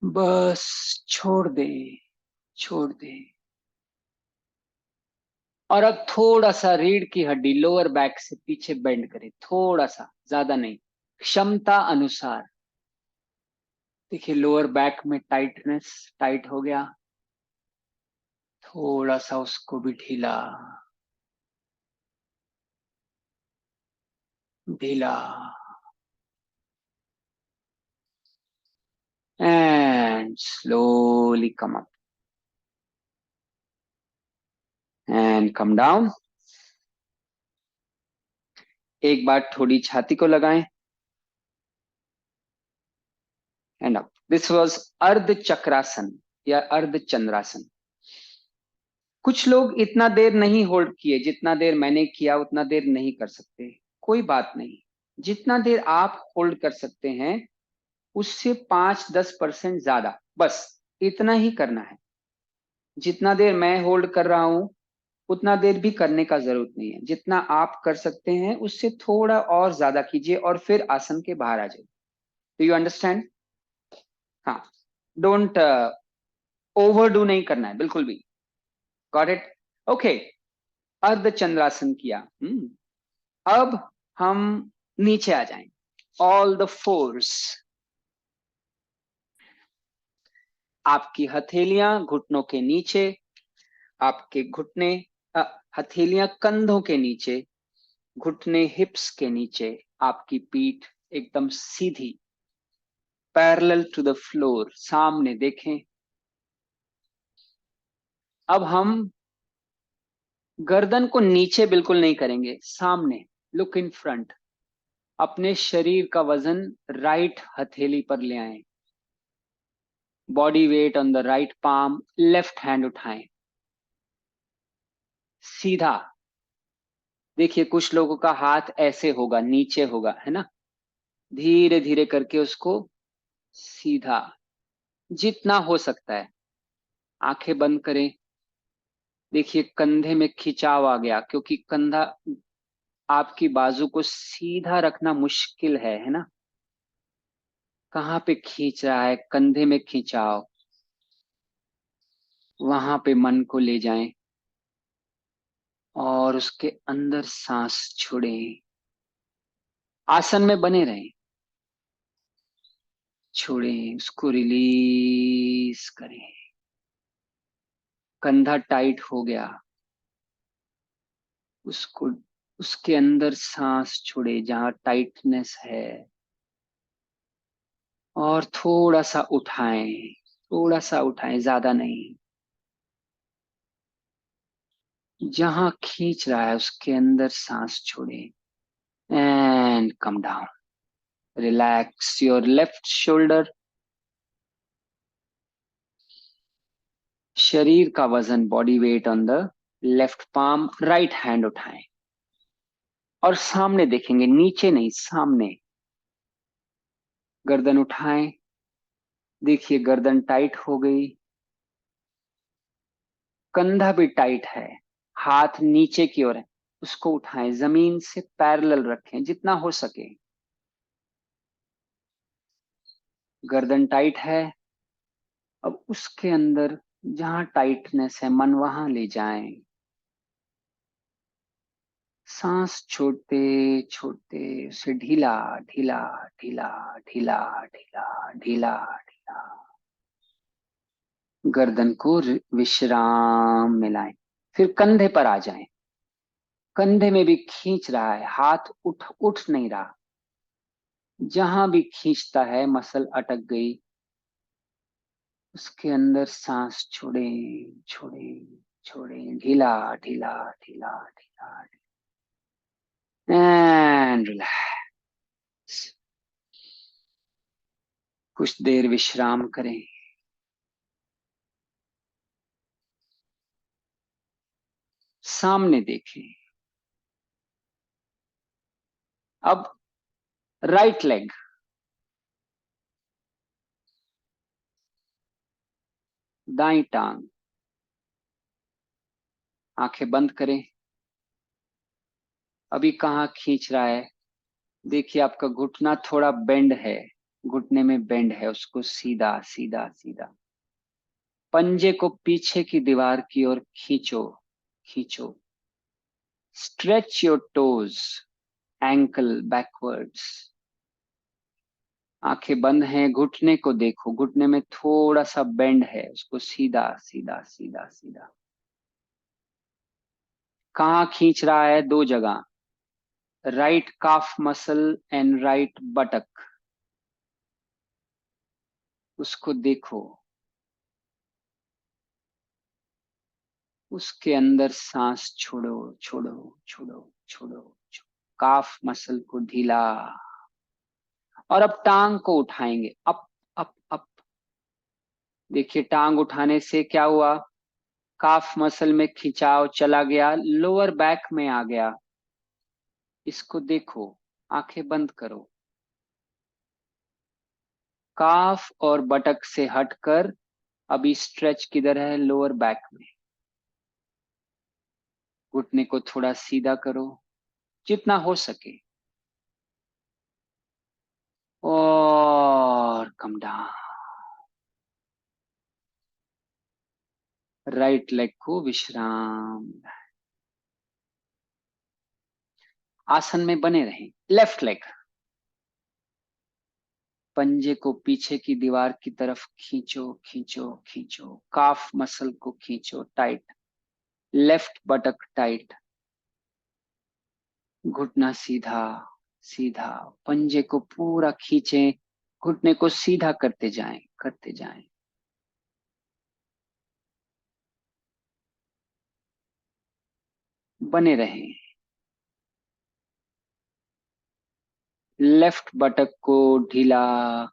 बस छोड़ दे, छोड़ दे। और अब थोड़ा सा रीढ़ की हड्डी लोअर बैक से पीछे बेंड करें, थोड़ा सा, ज्यादा नहीं, क्षमता अनुसार। देखिए लोअर बैक में टाइटनेस, टाइट हो गया, थोड़ा सा उसको भी ढीला, ढीला। And slowly come up and come down. एक बार थोड़ी छाती को लगाएं एंड अप। दिस वाज अर्ध चक्रासन या अर्ध चंद्रासन। कुछ लोग इतना देर नहीं होल्ड किए, जितना देर मैंने किया उतना देर नहीं कर सकते, कोई बात नहीं। जितना देर आप होल्ड कर सकते हैं उससे 5-10% ज्यादा, बस इतना ही करना है। जितना देर मैं होल्ड कर रहा हूं उतना देर भी करने का जरूरत नहीं है। जितना आप कर सकते हैं उससे थोड़ा और ज्यादा कीजिए और फिर आसन के बाहर आ जाइए। Do you understand? हाँ, डोंट ओवरडू नहीं करना है बिल्कुल भी। Got it? ओके। अर्ध चंद्रासन किया। अब हम नीचे आ जाएं। All the force. आपकी हथेलियां घुटनों के नीचे, आपके घुटने, हथेलियां कंधों के नीचे, घुटने हिप्स के नीचे, आपकी पीठ एकदम सीधी, पैरेलल टू द फ्लोर, सामने देखें। अब हम गर्दन को नीचे बिल्कुल नहीं करेंगे, सामने, लुक इन फ्रंट। अपने शरीर का वजन राइट हथेली पर ले आए। Body weight on the right palm, left hand उठाएं, सीधा। देखिए कुछ लोगों का हाथ ऐसे होगा, नीचे होगा, है ना? धीरे धीरे करके उसको सीधा, जितना हो सकता है। आंखें बंद करें। देखिए कंधे में खिंचाव आ गया, क्योंकि कंधा, आपकी बाजू को सीधा रखना मुश्किल है ना? कहाँ पे खींच रहा है? कंधे में खिंचाव, वहां पे मन को ले जाएं और उसके अंदर सांस छोड़ें। आसन में बने रहें, छोड़ें, उसको रिलीज करें। कंधा टाइट हो गया, उसको, उसके अंदर सांस छोड़े जहां टाइटनेस है, और थोड़ा सा उठाएं, थोड़ा सा उठाएं, ज्यादा नहीं। जहां खींच रहा है उसके अंदर सांस छोड़े and come down. Relax your left shoulder. शरीर का वजन, body weight on the left palm, right hand उठाएं और सामने देखेंगे, नीचे नहीं, सामने। गर्दन उठाएं। देखिए गर्दन टाइट हो गई, कंधा भी टाइट है, हाथ नीचे की ओर है। उसको उठाएं, जमीन से पैरेलल रखें जितना हो सके। गर्दन टाइट है, अब उसके अंदर जहां टाइटनेस है मन वहां ले जाएं। सांस छोड़ते छोड़ते उसे ढीला ढीला ढीला ढीला ढीला ढीला ढीला। गर्दन को विश्राम में लाएं। फिर कंधे पर आ जाएं। कंधे में भी खींच रहा है, हाथ उठ उठ नहीं रहा। जहां भी खींचता है मसल अटक गई। उसके अंदर सांस छोड़े, छोड़े, छोड़े, ढीला ढीला ढीला ढीला। And relax. कुछ देर विश्राम करें। सामने देखें। अब राइट लेग, दाई टांग, आंखें बंद करें। अभी कहाँ खींच रहा है? देखिए आपका घुटना थोड़ा बेंड है, घुटने में बेंड है, उसको सीधा सीधा सीधा, पंजे को पीछे की दीवार की ओर खींचो, खींचो। Stretch your toes, ankle backwards. आंखें बंद हैं, घुटने को देखो, घुटने में थोड़ा सा बेंड है, उसको सीधा सीधा सीधा सीधा। कहाँ खींच रहा है? दो जगह, right calf muscle and right buttock, उसको देखो। उसके अंदर सांस छोड़ो छोड़ो छोड़ो छोड़ो, काफ मसल को ढीला। और अब टांग को उठाएंगे, अप अप अप। देखिए टांग उठाने से क्या हुआ? काफ मसल में खिंचाव चला गया, लोअर बैक में आ गया। इसको देखो, आंखें बंद करो। काफ और बटक से हटकर अभी स्ट्रेच किधर है? लोअर बैक में। घुटने को थोड़ा सीधा करो जितना हो सके, और कम डाउन। राइट लेग को विश्राम, आसन में बने रहें। लेफ्ट लेग, पंजे को पीछे की दीवार की तरफ खींचो खींचो खींचो, काफ मसल को खींचो टाइट, लेफ्ट बटक टाइट, घुटना सीधा सीधा, पंजे को पूरा खींचें, घुटने को सीधा करते जाएं करते जाएं। बने रहें। लेफ्ट बटक को ढीला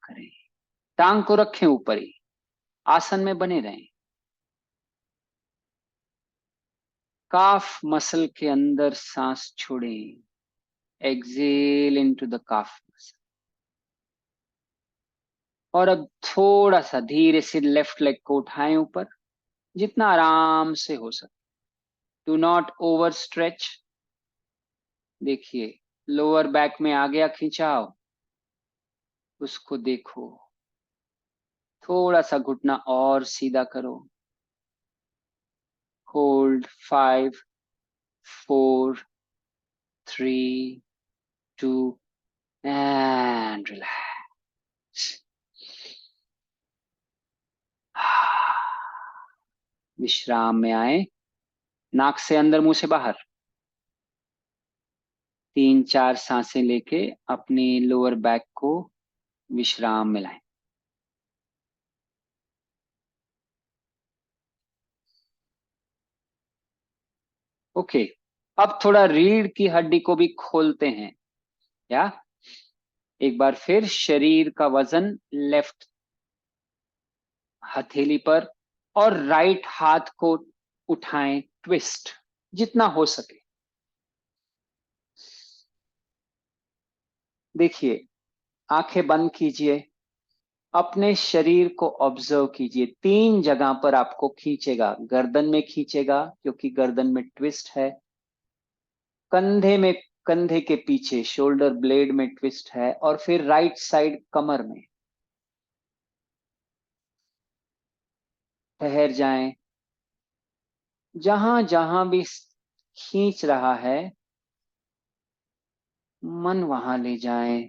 करें, टांग को रखें ऊपर ही, आसन में बने रहें। काफ मसल के अंदर सांस छोड़ें, exhale into the calf muscle. और अब थोड़ा सा धीरे से लेफ्ट लेग को उठाएं ऊपर, जितना आराम से हो सके। Do not over stretch. देखिए लोअर बैक में आ गया खिंचाव, उसको देखो। थोड़ा सा घुटना और सीधा करो। Hold 5 4 3 2 and relax. विश्राम में आए, नाक से अंदर मुंह से बाहर, 3 4 सांसें लेके अपनी लोअर बैक को विश्राम में लाएं। ओके, अब थोड़ा रीढ़ की हड्डी को भी खोलते हैं। या एक बार फिर शरीर का वजन लेफ्ट हथेली पर, और राइट हाथ को उठाएं, ट्विस्ट जितना हो सके। देखिए आंखें बंद कीजिए, अपने शरीर को ऑब्जर्व कीजिए। 3 जगह पर आपको खींचेगा, गर्दन में खींचेगा क्योंकि गर्दन में ट्विस्ट है, कंधे में, कंधे के पीछे शोल्डर ब्लेड में ट्विस्ट है, और फिर राइट साइड कमर में। ठहर जाएं, जहां जहां भी खींच रहा है मन वहां ले जाएं,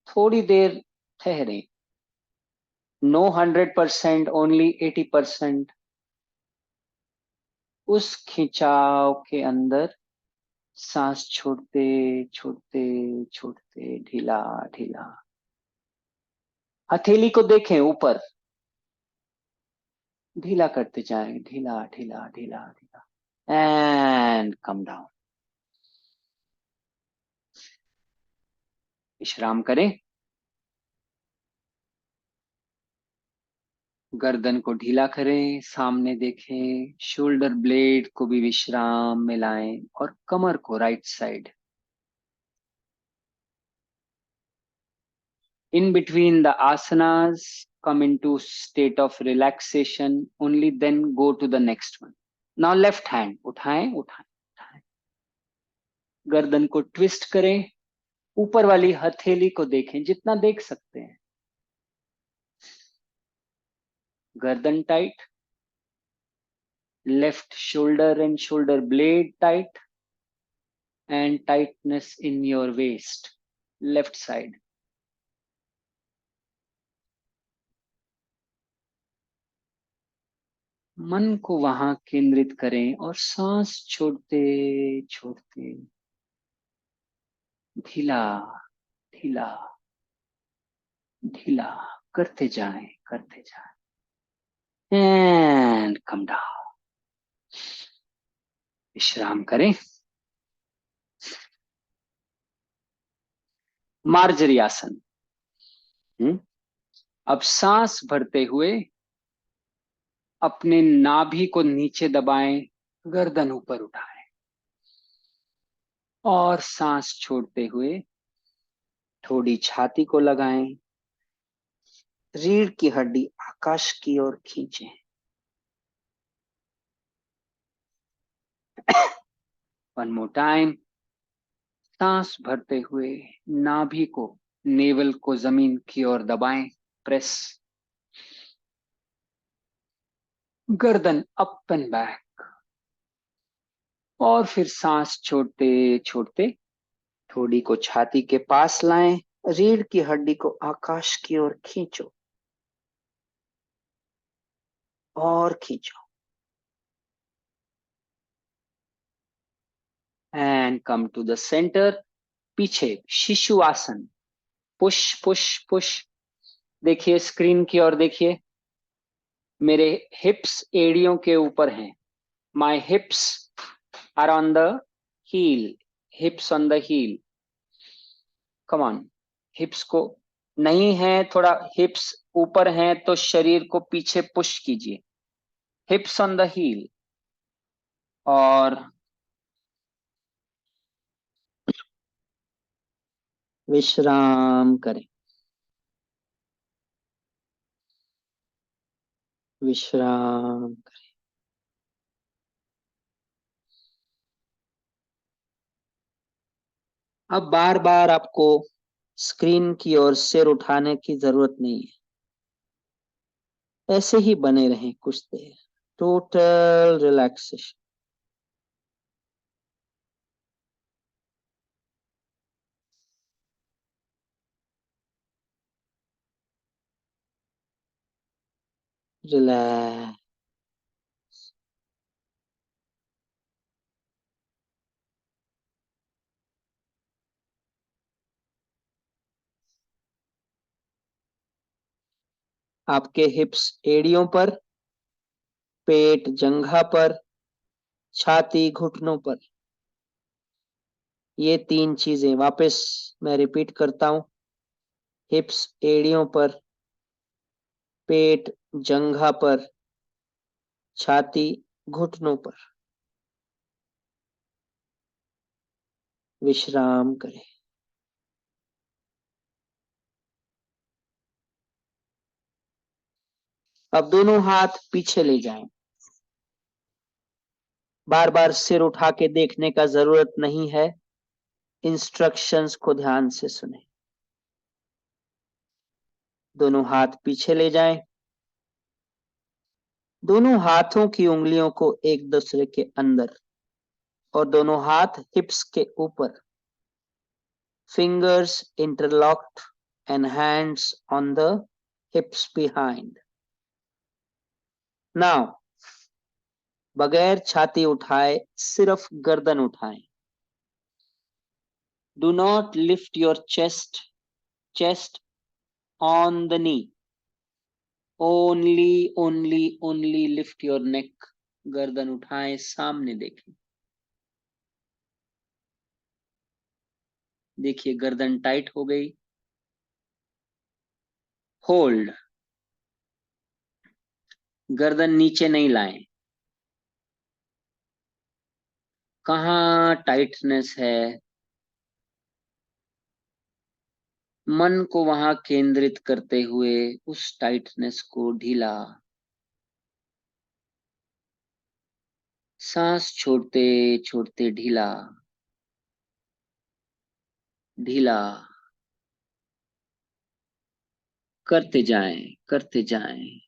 थोड़ी देर ठहरे। No 100%, only 80%। उस खिंचाव के अंदर सांस छोड़ते छोड़ते छोड़ते, ढीला ढीला। हथेली को देखें ऊपर, ढीला करते जाएं, ढीला ढीला ढीला ढीला, एंड कम डाउन। विश्राम करें। गर्दन को ढीला करें, सामने देखें, शोल्डर ब्लेड को भी विश्राम में लाएं, और कमर को right side. In between the asanas, come into state of relaxation. Only then go to the next one. Now left hand, उठाएं उठाएं उठाएं, गर्दन को ट्विस्ट करें, ऊपर वाली हथेली को देखें जितना देख सकते हैं, गर्दन tight, left shoulder and shoulder blade tight, and tightness in your waist, left side. मन को वहां केंद्रित करें और सांस छोड़ते छोड़ते ढीला ढीला ढीला करते जाएं करते जाएं, एंड कम डाउन, विश्राम करें। मार्जरी आसन। अब सांस भरते हुए अपने नाभि को नीचे दबाएं, गर्दन ऊपर उठाएं, और सांस छोड़ते हुए थोड़ी छाती को लगाएं, रीढ़ की हड्डी आकाश की ओर खींचें। One more time. सांस भरते हुए नाभि को, नेवल को जमीन की ओर दबाएं, प्रेस, गर्दन अप एंड बैक, और फिर सांस छोड़ते छोड़ते थोड़ी को छाती के पास लाएं, रीढ़ की हड्डी को आकाश की ओर खींचो और खींचो, and come to the centre. पीछे शिशु आसन, पुश पुश पुश। देखिए स्क्रीन की ओर देखिए, मेरे हिप्स एड़ियों के ऊपर हैं, my hips are on the heel, hips on the heel, come on. Hips को नहीं है, थोड़ा हिप्स ऊपर हैं तो शरीर को पीछे पुश कीजिए, हिप्स ऑन द हील, और विश्राम करें, विश्राम करें। अब बार बार आपको स्क्रीन की ओर सिर उठाने की जरूरत नहीं है, ऐसे ही बने रहें कुछ देर, टोटल रिलैक्सेशन। रिलैक्स। आपके हिप्स एड़ियों पर, पेट जंघा पर, छाती घुटनों पर, ये तीन चीजें वापस मैं रिपीट करता हूं, हिप्स एड़ियों पर, पेट जंघा पर, छाती घुटनों पर, विश्राम करें। अब दोनों हाथ पीछे ले जाएं, बार बार सिर उठा के देखने का जरूरत नहीं है, इंस्ट्रक्शंस को ध्यान से सुने। दोनों हाथ पीछे ले जाएं, दोनों हाथों की उंगलियों को एक दूसरे के अंदर, और दोनों हाथ हिप्स के ऊपर, fingers interlocked and hands on the hips behind. Now, बगैर छाती उठाए सिर्फ गर्दन उठाएं। Do not lift your chest on the knee. Only lift your neck. गर्दन उठाएं, सामने देखें। देखिए गर्दन टाइट हो गई, होल्ड, गर्दन नीचे नहीं लाएं। कहाँ टाइटनेस है, मन को वहां केंद्रित करते हुए उस टाइटनेस को ढीला, सांस छोड़ते छोड़ते ढीला ढीला करते जाएं।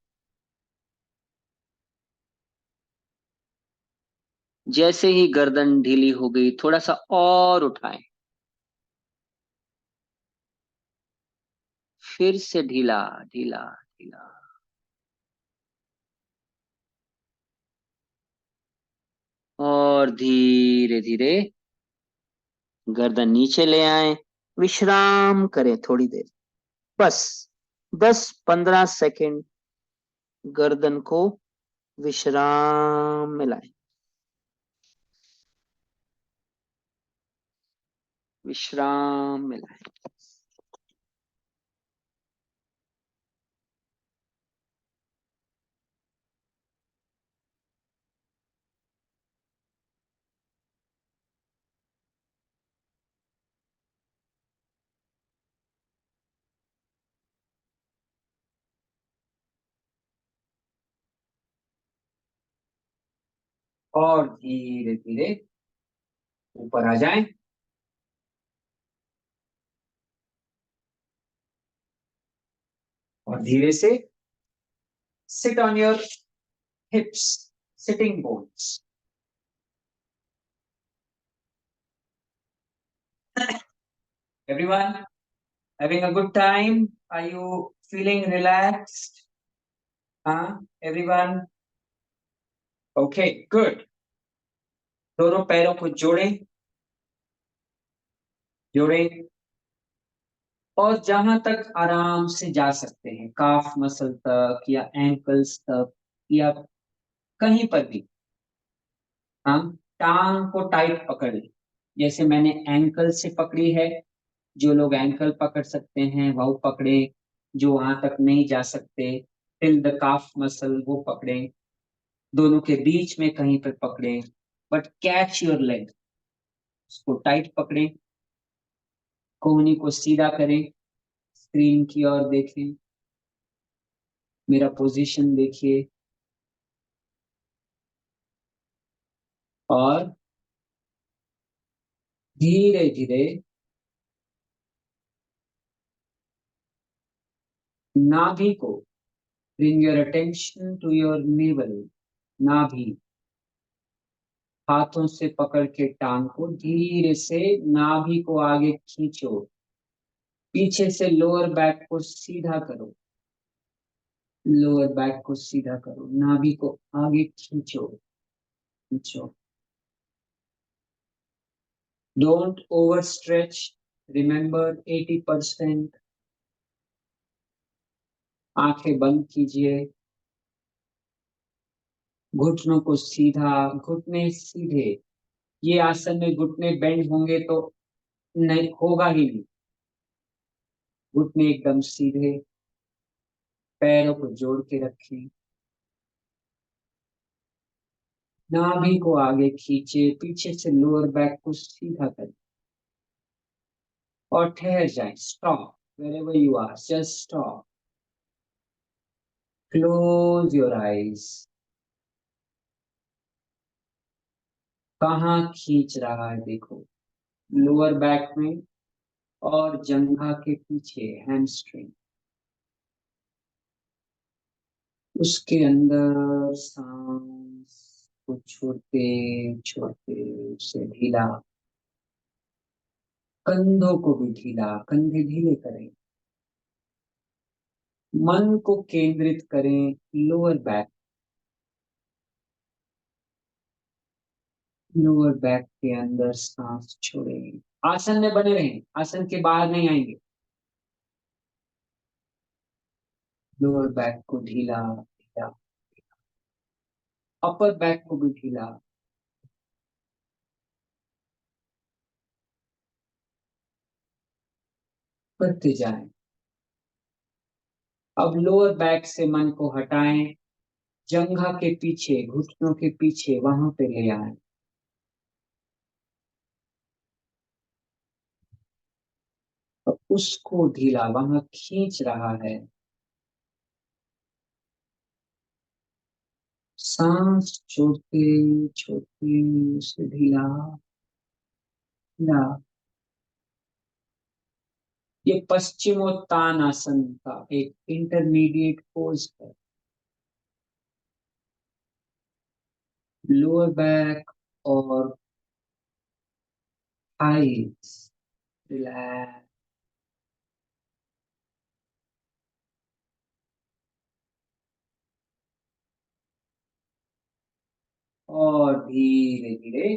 जैसे ही गर्दन ढीली हो गई थोड़ा सा और उठाएं, फिर से ढीला ढीला ढीला, और धीरे धीरे गर्दन नीचे ले आए, विश्राम करें थोड़ी देर, बस 10-15 सेकंड गर्दन को विश्राम में लाएं, विश्राम में लाएं। और धीरे धीरे ऊपर आ जाएं, और धीरे से sit on your hips, sitting bones. Everyone having a good time? Are you feeling relaxed? Everyone? Okay, good. दोनों पैरों को जोड़ें, जोड़ें, और जहां तक आराम से जा सकते हैं, काफ मसल तक या एंकल्स तक या कहीं पर भी, हम टांग को टाइट पकड़ लें। जैसे मैंने एंकल से पकड़ी है, जो लोग एंकल पकड़ सकते हैं वो पकड़े, जो वहां तक नहीं जा सकते टिल द काफ मसल वो पकड़े, दोनों के बीच में कहीं पर पकड़े, बट कैच योर लेग, उसको टाइट पकड़े, कोहनी को सीधा करें, स्क्रीन की ओर देखें, मेरा पोजीशन देखिए, और धीरे धीरे नाभि को, bring your attention to your navel, नाभि, हाथों से पकड़ के टांग को धीरे से नाभि को आगे खींचो, पीछे से लोअर बैक को सीधा करो, लोअर बैक को सीधा करो, नाभि को आगे खींचो, खींचो, डोंट ओवर स्ट्रेच, रिमेंबर 80%, आंखें बंद कीजिए, घुटनों को सीधा, घुटने सीधे, ये आसन में घुटने बेंड होंगे तो नहीं होगा ही नहीं, घुटने एकदम सीधे, पैरों को जोड़ के रखें, नाभि को आगे खींचे, पीछे से लोअर बैक को सीधा करें और ठहर जाएं, stop, wherever you are, just stop, close your eyes। कहाँ खींच रहा है देखो, लोअर बैक में और जंघा के पीछे, हैमस्ट्रिंग, उसके अंदर सांस को छोड़ते छोड़ते उसे ढीला, कंधों को भी ढीला, कंधे ढीले करें, मन को केंद्रित करें लोअर बैक, लोअर बैक के अंदर सांस छोड़ें, आसन में बने रहें, आसन के बाहर नहीं आएंगे, लोअर बैक को ढीला ढीला, अपर बैक को भी ढीला, करते जाएं। अब लोअर बैक से मन को हटाएं, जंघा के पीछे, घुटनों के पीछे वहां पे ले आए, उसको ढीला वहां खींच रहा है। सांस छोड़ते छोड़ते उसे ढीला ढीला। ये पश्चिमोत्तानासन का एक इंटरमीडिएट पोज है। लोअर बैक और थाइस रिलैक्स। और धीरे धीरे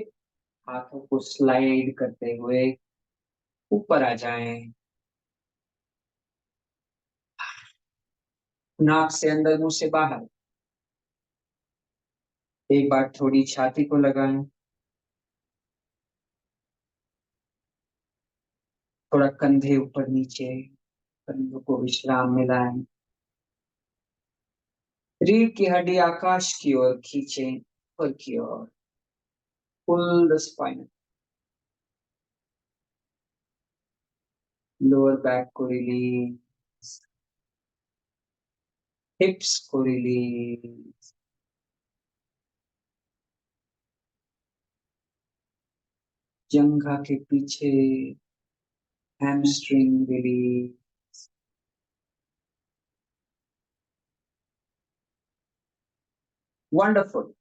हाथों को स्लाइड करते हुए ऊपर आ जाएं। नाक से अंदर, मुंह से बाहर। एक बार थोड़ी छाती को लगाएं। थोड़ा कंधे ऊपर नीचे, कंधों को विश्राम में लाएं। रीढ़ की हड्डी आकाश की ओर खींचें, ऊपर की ओर। Pull the spine. Lower back को रिलीज, हिप्स को रिलीज, जंघा के पीछे hamstring release. Wonderful.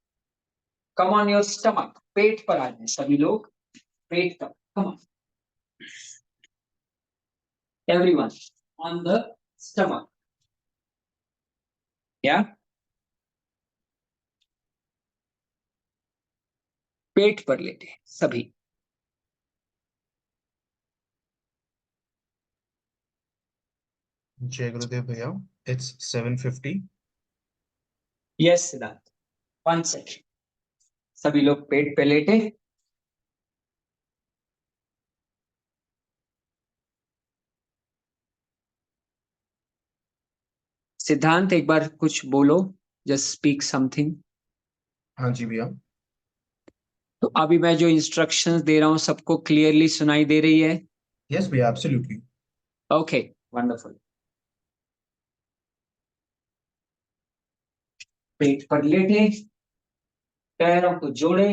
Come on your stomach, पेट पर आ जाए सभी लोग। पेट तक, come on everyone, on the stomach. या पेट पर लेटे सभी। जय गुरुदेव भैया। इट्स 7:50। Yes Siddharth, 1 second. सभी लोग पेट पे लेटे। सिद्धांत एक बार कुछ बोलो, जस्ट स्पीक समथिंग। हाँ जी भैया। तो अभी मैं जो इंस्ट्रक्शंस दे रहा हूं सबको क्लियरली सुनाई दे रही है? यस भैया, एब्सोल्युटली। Okay, wonderful. पेट पर लेटे, पैरों को जोड़े,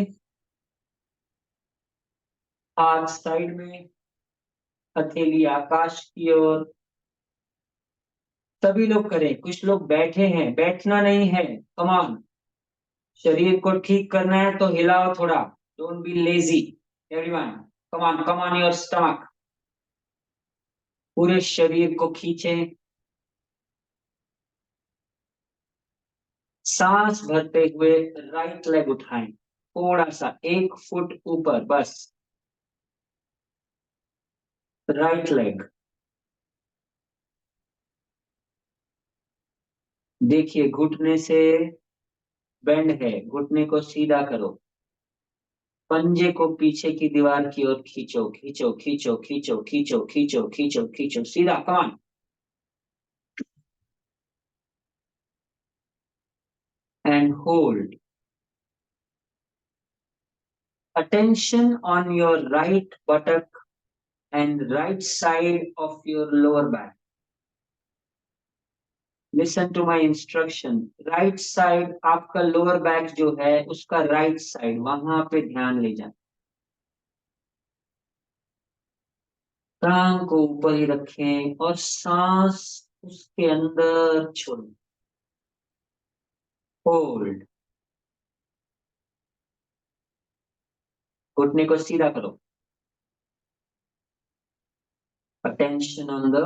हाथ साइड में, हथेली आकाश की ओर। सभी लोग करें। कुछ लोग बैठे हैं, बैठना नहीं है। कमान, शरीर को ठीक करना है तो हिलाओ थोड़ा। Don't be lazy everyone. Come on, come on your stomach. पूरे शरीर को खींचें। सांस भरते हुए राइट लेग उठाएं, थोड़ा सा 1 फुट ऊपर बस। राइट लेग देखिए, घुटने से बेंड है, घुटने को सीधा करो। पंजे को पीछे की दीवार की ओर खींचो, खींचो खींचो खींचो खींचो खींचो खींचो खींचो, सीधा। Come on and hold. Attention on your right buttock and right side of your lower back. Listen to my instruction. Right side, आपका lower back जो है उसका right side, वहां पे ध्यान ले जाए। टांग को ऊपर ही रखें और सांस उसके अंदर छोड़ें। होल्ड। घुटने को सीधा करो। Attention on the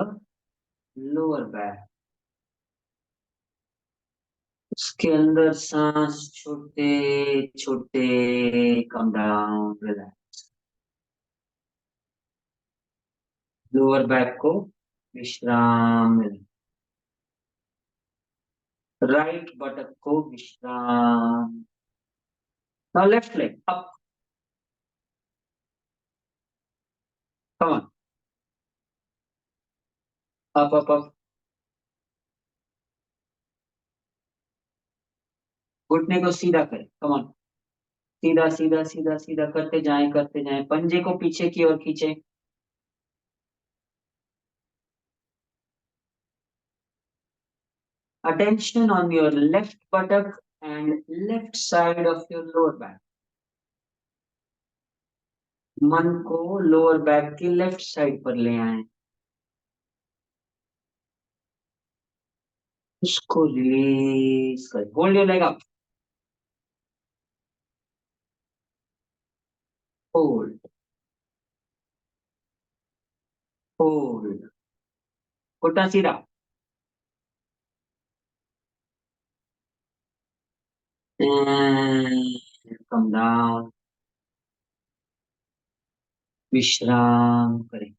lower back. उसके अंदर सांस छोड़ते छोड़ते come down, relax. Lower back को विश्राम मिले। राइट बटक को विश्राम। Now left leg up. Come on, up up up. घुटने को सीधा करें। कम ऑन, सीधा सीधा सीधा सीधा करते जाएं, करते जाएं। पंजे को पीछे की ओर खींचे। Attention on your left buttock and left side of your lower back. मन को लोअर बैक की लेफ्ट साइड पर ले आए, उसको रिलीज कर, hold your leg up, hold, hold, घुटना सीधा, कम डाउन, विश्राम करें।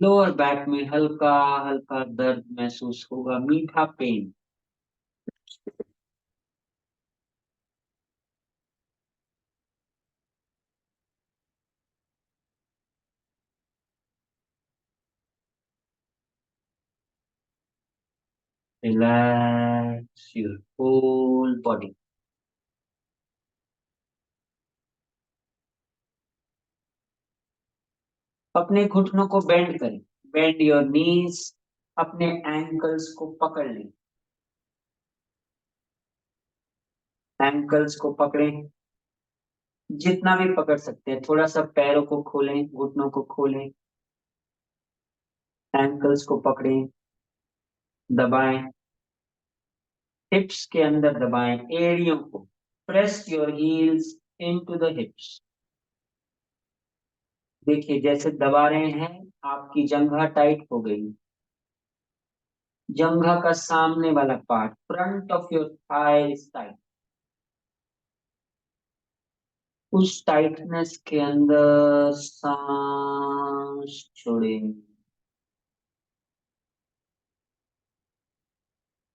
लोअर बैक में हल्का हल्का दर्द महसूस होगा, मीठा pain. Relax your whole body. अपने घुटनों को बेंड करें, बेंड योर नीज, अपने एंकल्स को पकड़ लें, एंकल्स को पकड़ें, जितना भी पकड़ सकते हैं, थोड़ा सा पैरों को खोलें, घुटनों को खोलें, एंकल्स को पकड़ें, दबाएं, हिप्स के अंदर दबाएं, एड़ियों को, press your heels into the हिप्स। देखिए जैसे दबा रहे हैं आपकी जंघा टाइट हो गई, जंघा का सामने वाला part, front of your thigh is tight, उस टाइटनेस के अंदर सांस छोड़ें,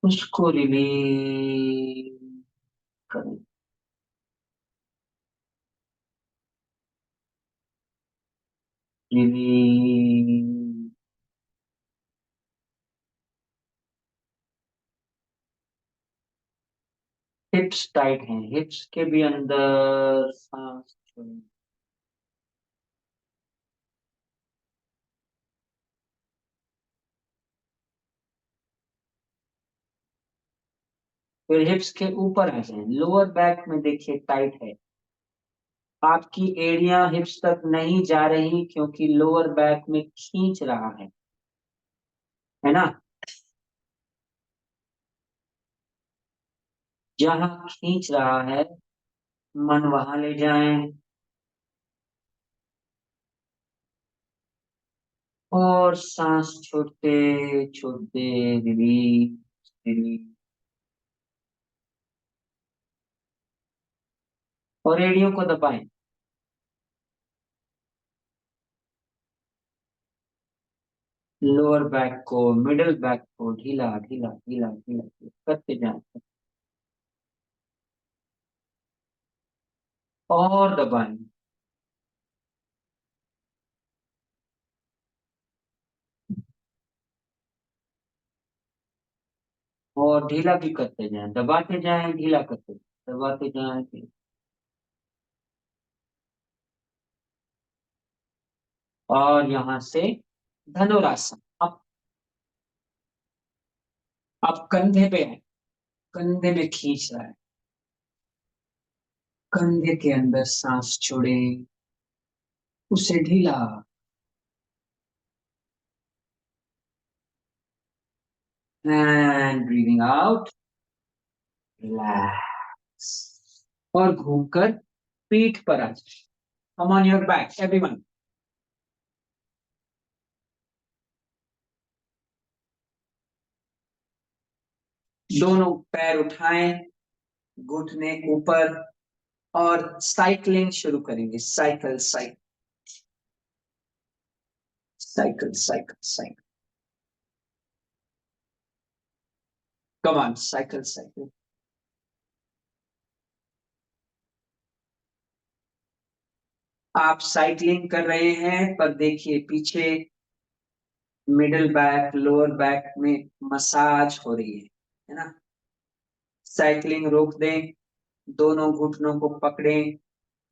उसको रिलीज करें, रिलीज। हिप्स टाइट हैं, हिप्स के भी अंदर सांस छोड़ें, फिर हिप्स के ऊपर आ जाएं, लोअर बैक में देखिए टाइट है, आपकी एड़ियां हिप्स तक नहीं जा रही क्योंकि लोअर बैक में खींच रहा है ना। जहां खींच रहा है मन वहां ले जाएं और सांस छोड़ते छोड़ते रिलीज, रिलीज, और एड़ियों को दबाएं, लोअर बैक को, मिडिल बैक को ढीला ढीला ढीला ढीला करते जाएं और दबाएं, और ढीला भी करते जाएं, दबाते जाएं, ढीला करते जाएं, दबाते जाएं, और यहां से धनुरासन। अब कंधे पे है, कंधे में खींच रहा है, कंधे के अंदर सांस छोड़े, उसे ढीला, एंड ब्रीदिंग आउट, रिलैक्स, और घूमकर पीठ पर आ जाए। कम ऑन योर बैक एवरीवन, दोनों पैर उठाएं, घुटने ऊपर, और साइकिलिंग शुरू करेंगे, cycle cycle cycle cycle cycle, come on cycle cycle. आप साइकिलिंग कर रहे हैं पर देखिए पीछे मिडिल बैक, लोअर बैक में मसाज हो रही है ना। साइकिलिंग रोक दें, दोनों घुटनों को पकड़ें,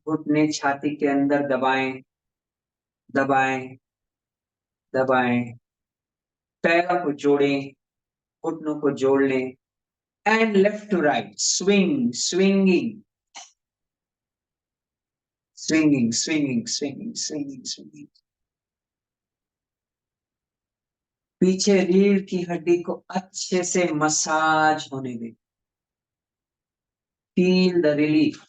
घुटने छाती के अंदर दबाएं, दबाएं, दबाएं, पैरों को जोड़ें, घुटनों को जोड़ लें and left to right swing swinging swinging swinging swinging swinging swinging. पीछे रीढ़ की हड्डी को अच्छे से मसाज होने दें। Feel the relief.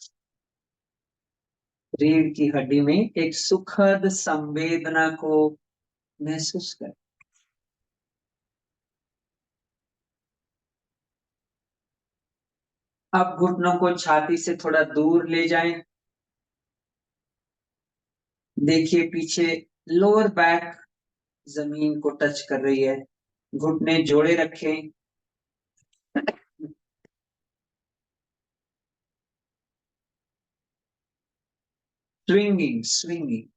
रीढ़ की हड्डी में एक सुखद संवेदना को महसूस करें। अब घुटनों को छाती से थोड़ा दूर ले जाएं। देखिए पीछे लोअर बैक जमीन को टच कर रही है। घुटने जोड़े रखें। Swinging swinging.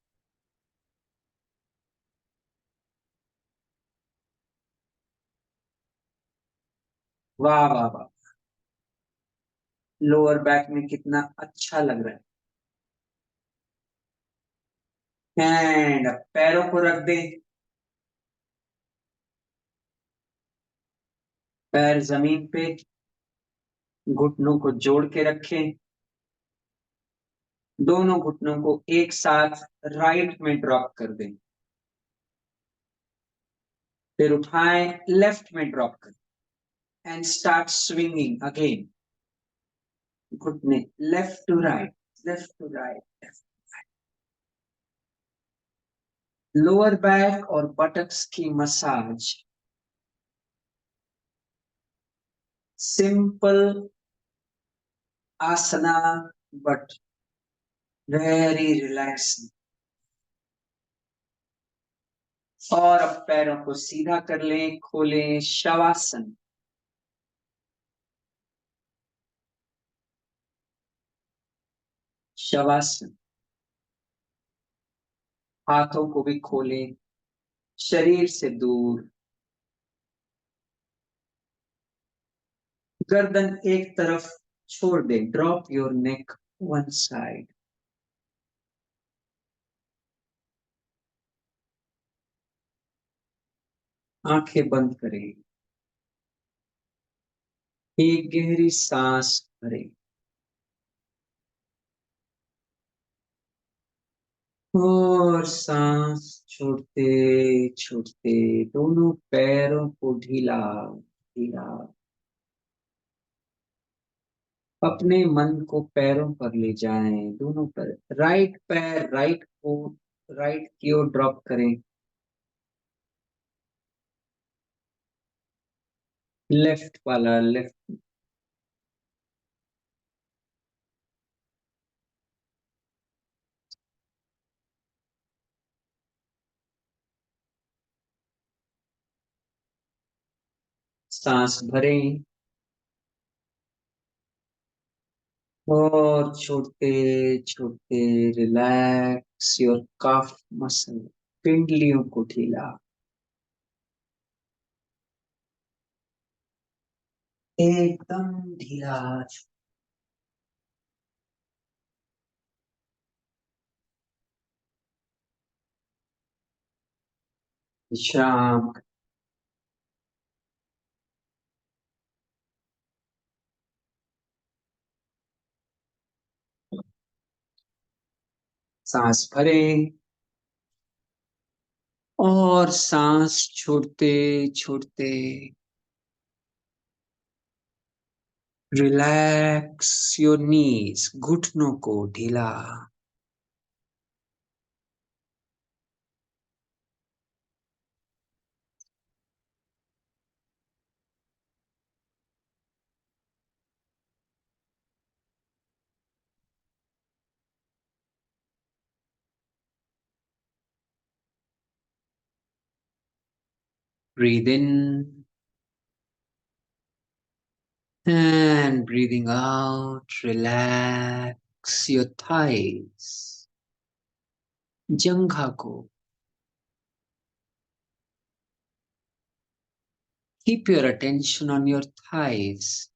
वाह वाह वाह। लोअर बैक में कितना अच्छा लग रहा है। एंड पैरों को रख दें। पैर जमीन पे, घुटनों को जोड़ के रखें। दोनों घुटनों को एक साथ राइट में ड्रॉप कर दें। फिर उठाएं, लेफ्ट में ड्रॉप करें एंड स्टार्ट स्विंगिंग अगेन। घुटने left to right, left to right. Lower back और बटक्स की massage. Simple asana but very relaxing. और अब पैरों को सीधा कर लें, खोलें, शवासन। शवासन। हाथों को भी खोलें, शरीर से दूर। गर्दन एक तरफ छोड़ दें। Drop your neck one side. आंखें बंद करें। एक गहरी सांस भरें और सांस छोड़ते छोड़ते दोनों पैरों को ढीला ढीला। अपने मन को पैरों पर ले जाएं। दोनों पर राइट पैर राइट को राइट की ओर ड्रॉप करें। लेफ्ट वाला लेफ्ट। सांस भरें और छोड़ते छोड़ते रिलैक्स योर काफ मसल। पिंडलियों को ढीला। एकदम ढीला। विश्राम। सांस भरें और सांस छोड़ते छोड़ते रिलैक्स योर नीज। घुटनों को ढीला। Breathe in and breathing out. Relax your thighs. जंघा को. Keep your attention on your thighs.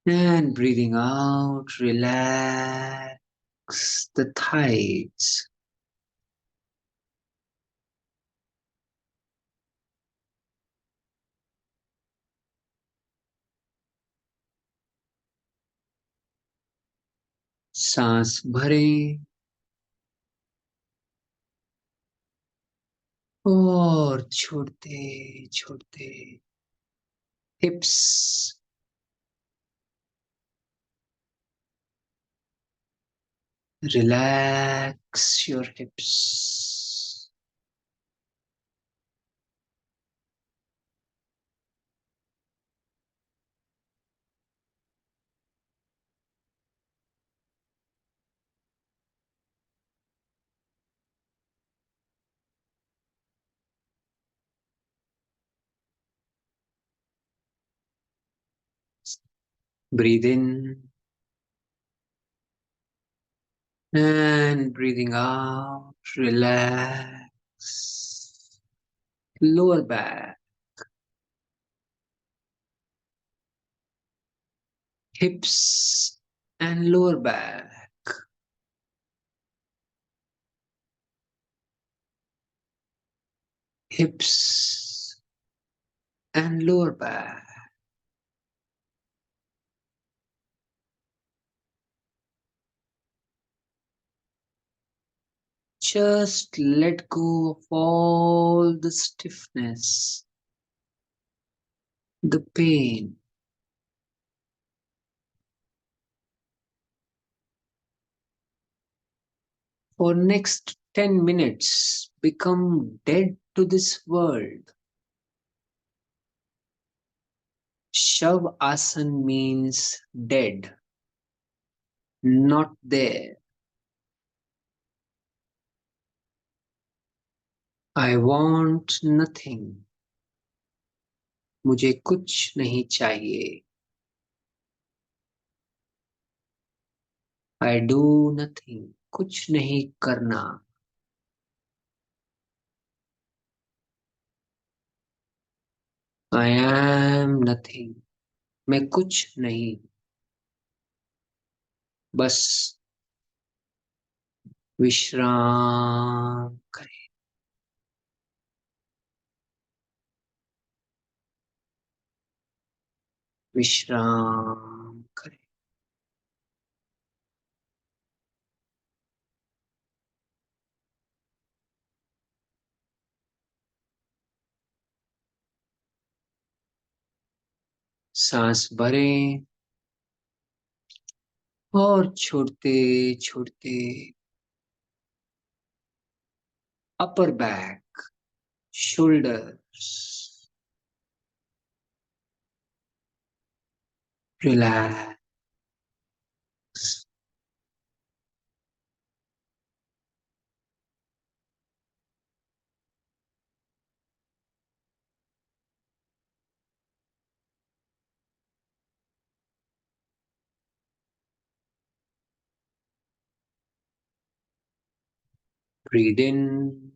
And breathing out, relax the thighs. सांस भरें और छोड़ते छोड़ते हिप्स, relax your hips. Breathe in and breathing out. Relax. Lower back, hips and lower back. Hips and lower back. Just let go of all the stiffness, the pain. For next 10 minutes, become dead to this world. Shav Asan means dead, not there. I want nothing. मुझे कुछ नहीं चाहिए. I do nothing. कुछ नहीं करना. I am nothing. मैं कुछ नहीं. बस विश्राम करें. विश्राम करें. सांस भरें और छोड़ते छोड़ते upper back, shoulders, relax. Breathe in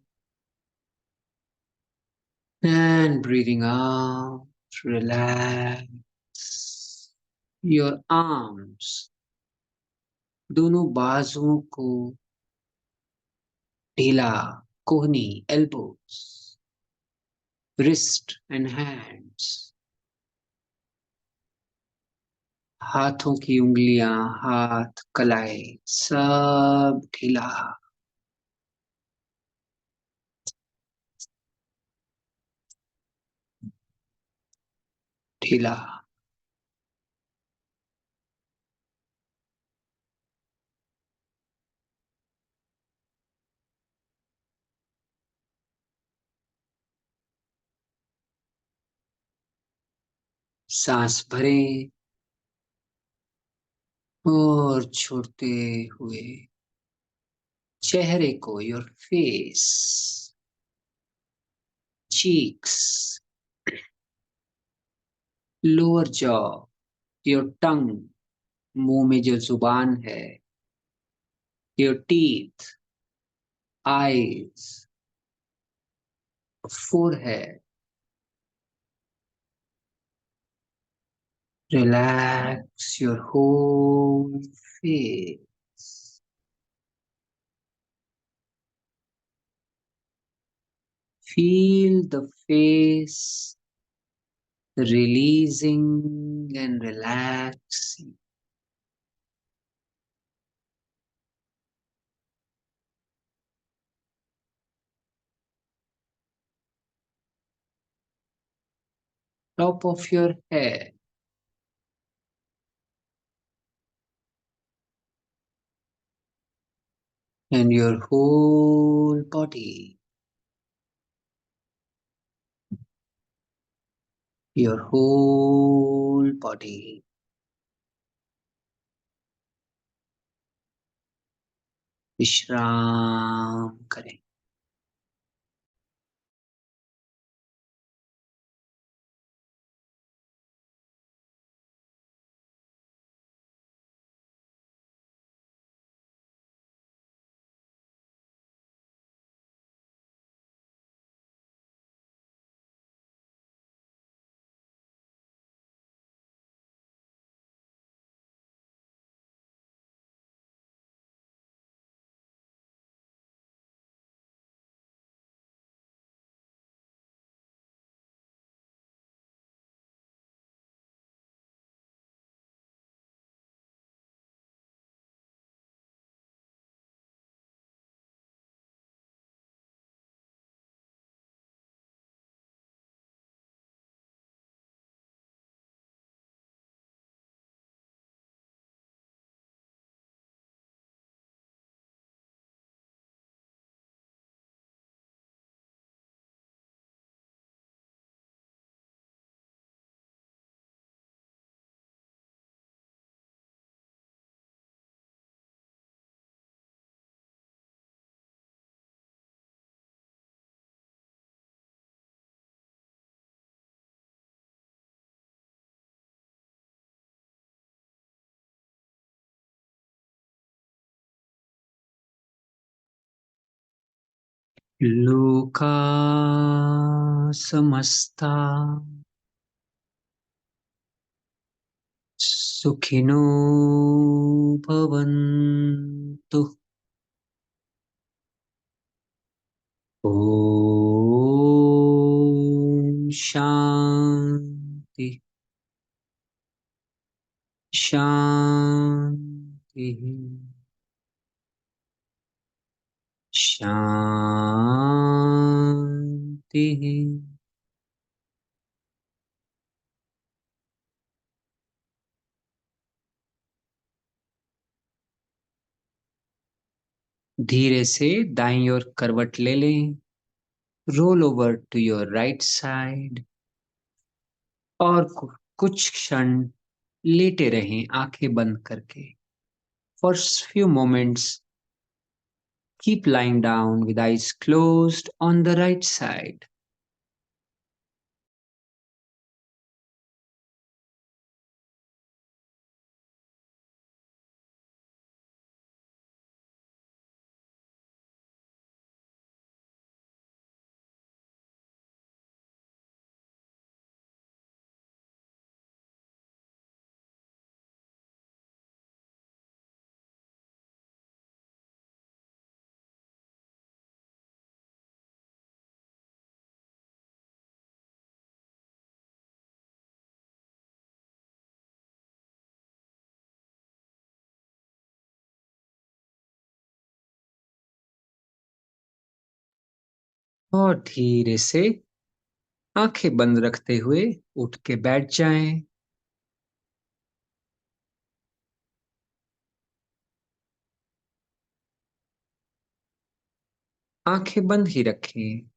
and breathing out. Relax your arms. दोनों बाजुओं को ढीला, कोहनी, elbows, wrist and hands. हाथों की उंगलियां, हाथ, कलाई, सब ढीला. ढीला. सांस भरें और छोड़ते हुए चेहरे को, your face, cheeks, lower jaw, your tongue, मुंह में जो जुबान है, your teeth, eyes, forehead. Relax your whole face. Feel the face releasing and relaxing. top of your head, and your whole body. Your whole body. विश्राम करें. लोका समस्ता सुखिनो भवन्तु. ॐ शान्ति शान्तिः शान्तिः. धीरे से दाईं ओर करवट ले लें. Roll over to your right side और कुछ क्षण लेटे रहें आंखें बंद करके. For few moments keep lying down with eyes closed on the right side. और धीरे से आंखें बंद रखते हुए उठ के बैठ जाएं. आंखें बंद ही रखें.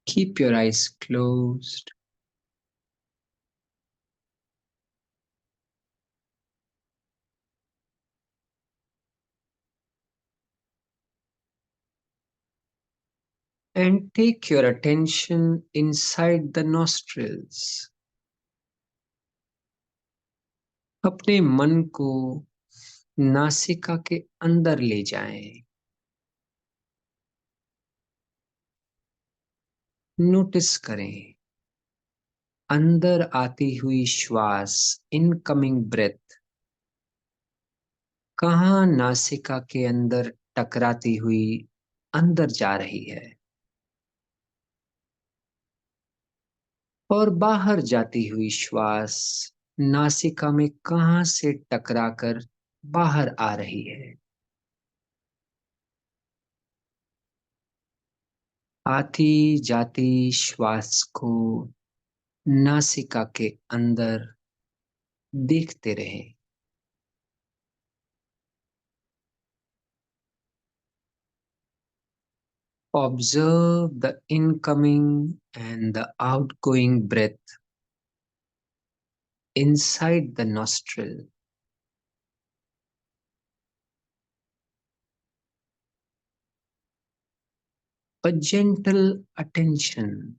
Keep your eyes closed. And take your attention inside the nostrils. अपने मन को नासिका के अंदर ले जाएं. नोटिस करें अंदर आती हुई श्वास, इनकमिंग ब्रेथ कहाँ नासिका के अंदर टकराती हुई अंदर जा रही है और बाहर जाती हुई श्वास नासिका में कहाँ से टकराकर बाहर आ रही है. आती जाती श्वास को नासिका के अंदर देखते रहे। Observe the incoming and the outgoing breath inside the nostril. A gentle attention.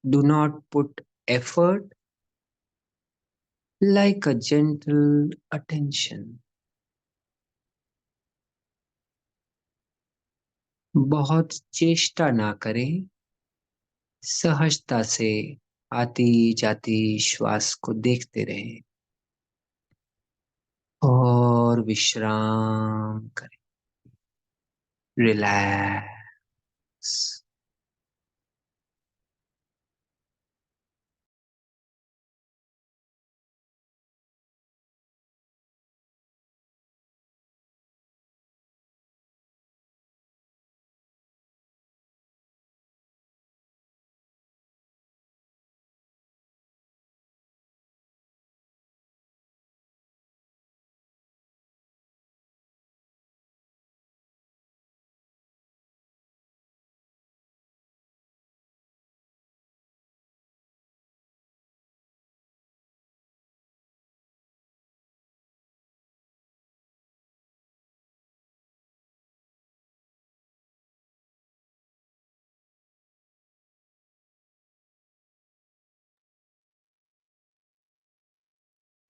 Do not put effort, like a gentle attention. बहुत चेष्टा ना करें, सहजता से आती जाती श्वास को देखते रहें और विश्राम करें। रिलैक्स।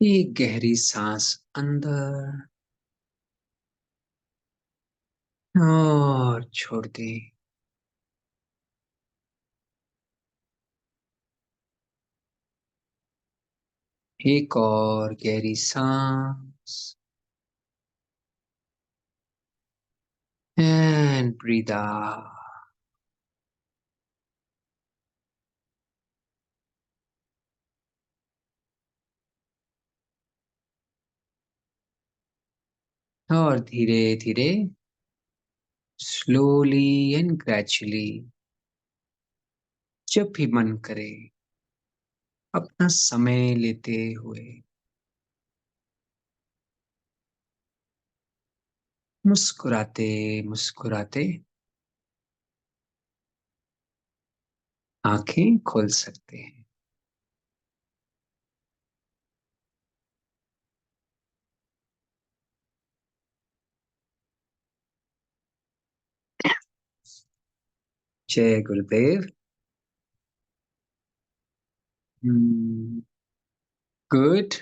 एक गहरी सांस अंदर और छोड़ दें। एक और गहरी सांस एंड ब्रीद आउट। और धीरे धीरे स्लोली एंड ग्रेजुअली जब भी मन करे अपना समय लेते हुए मुस्कुराते मुस्कुराते आंखें खोल सकते हैं। जय गुरुदेव। गुड।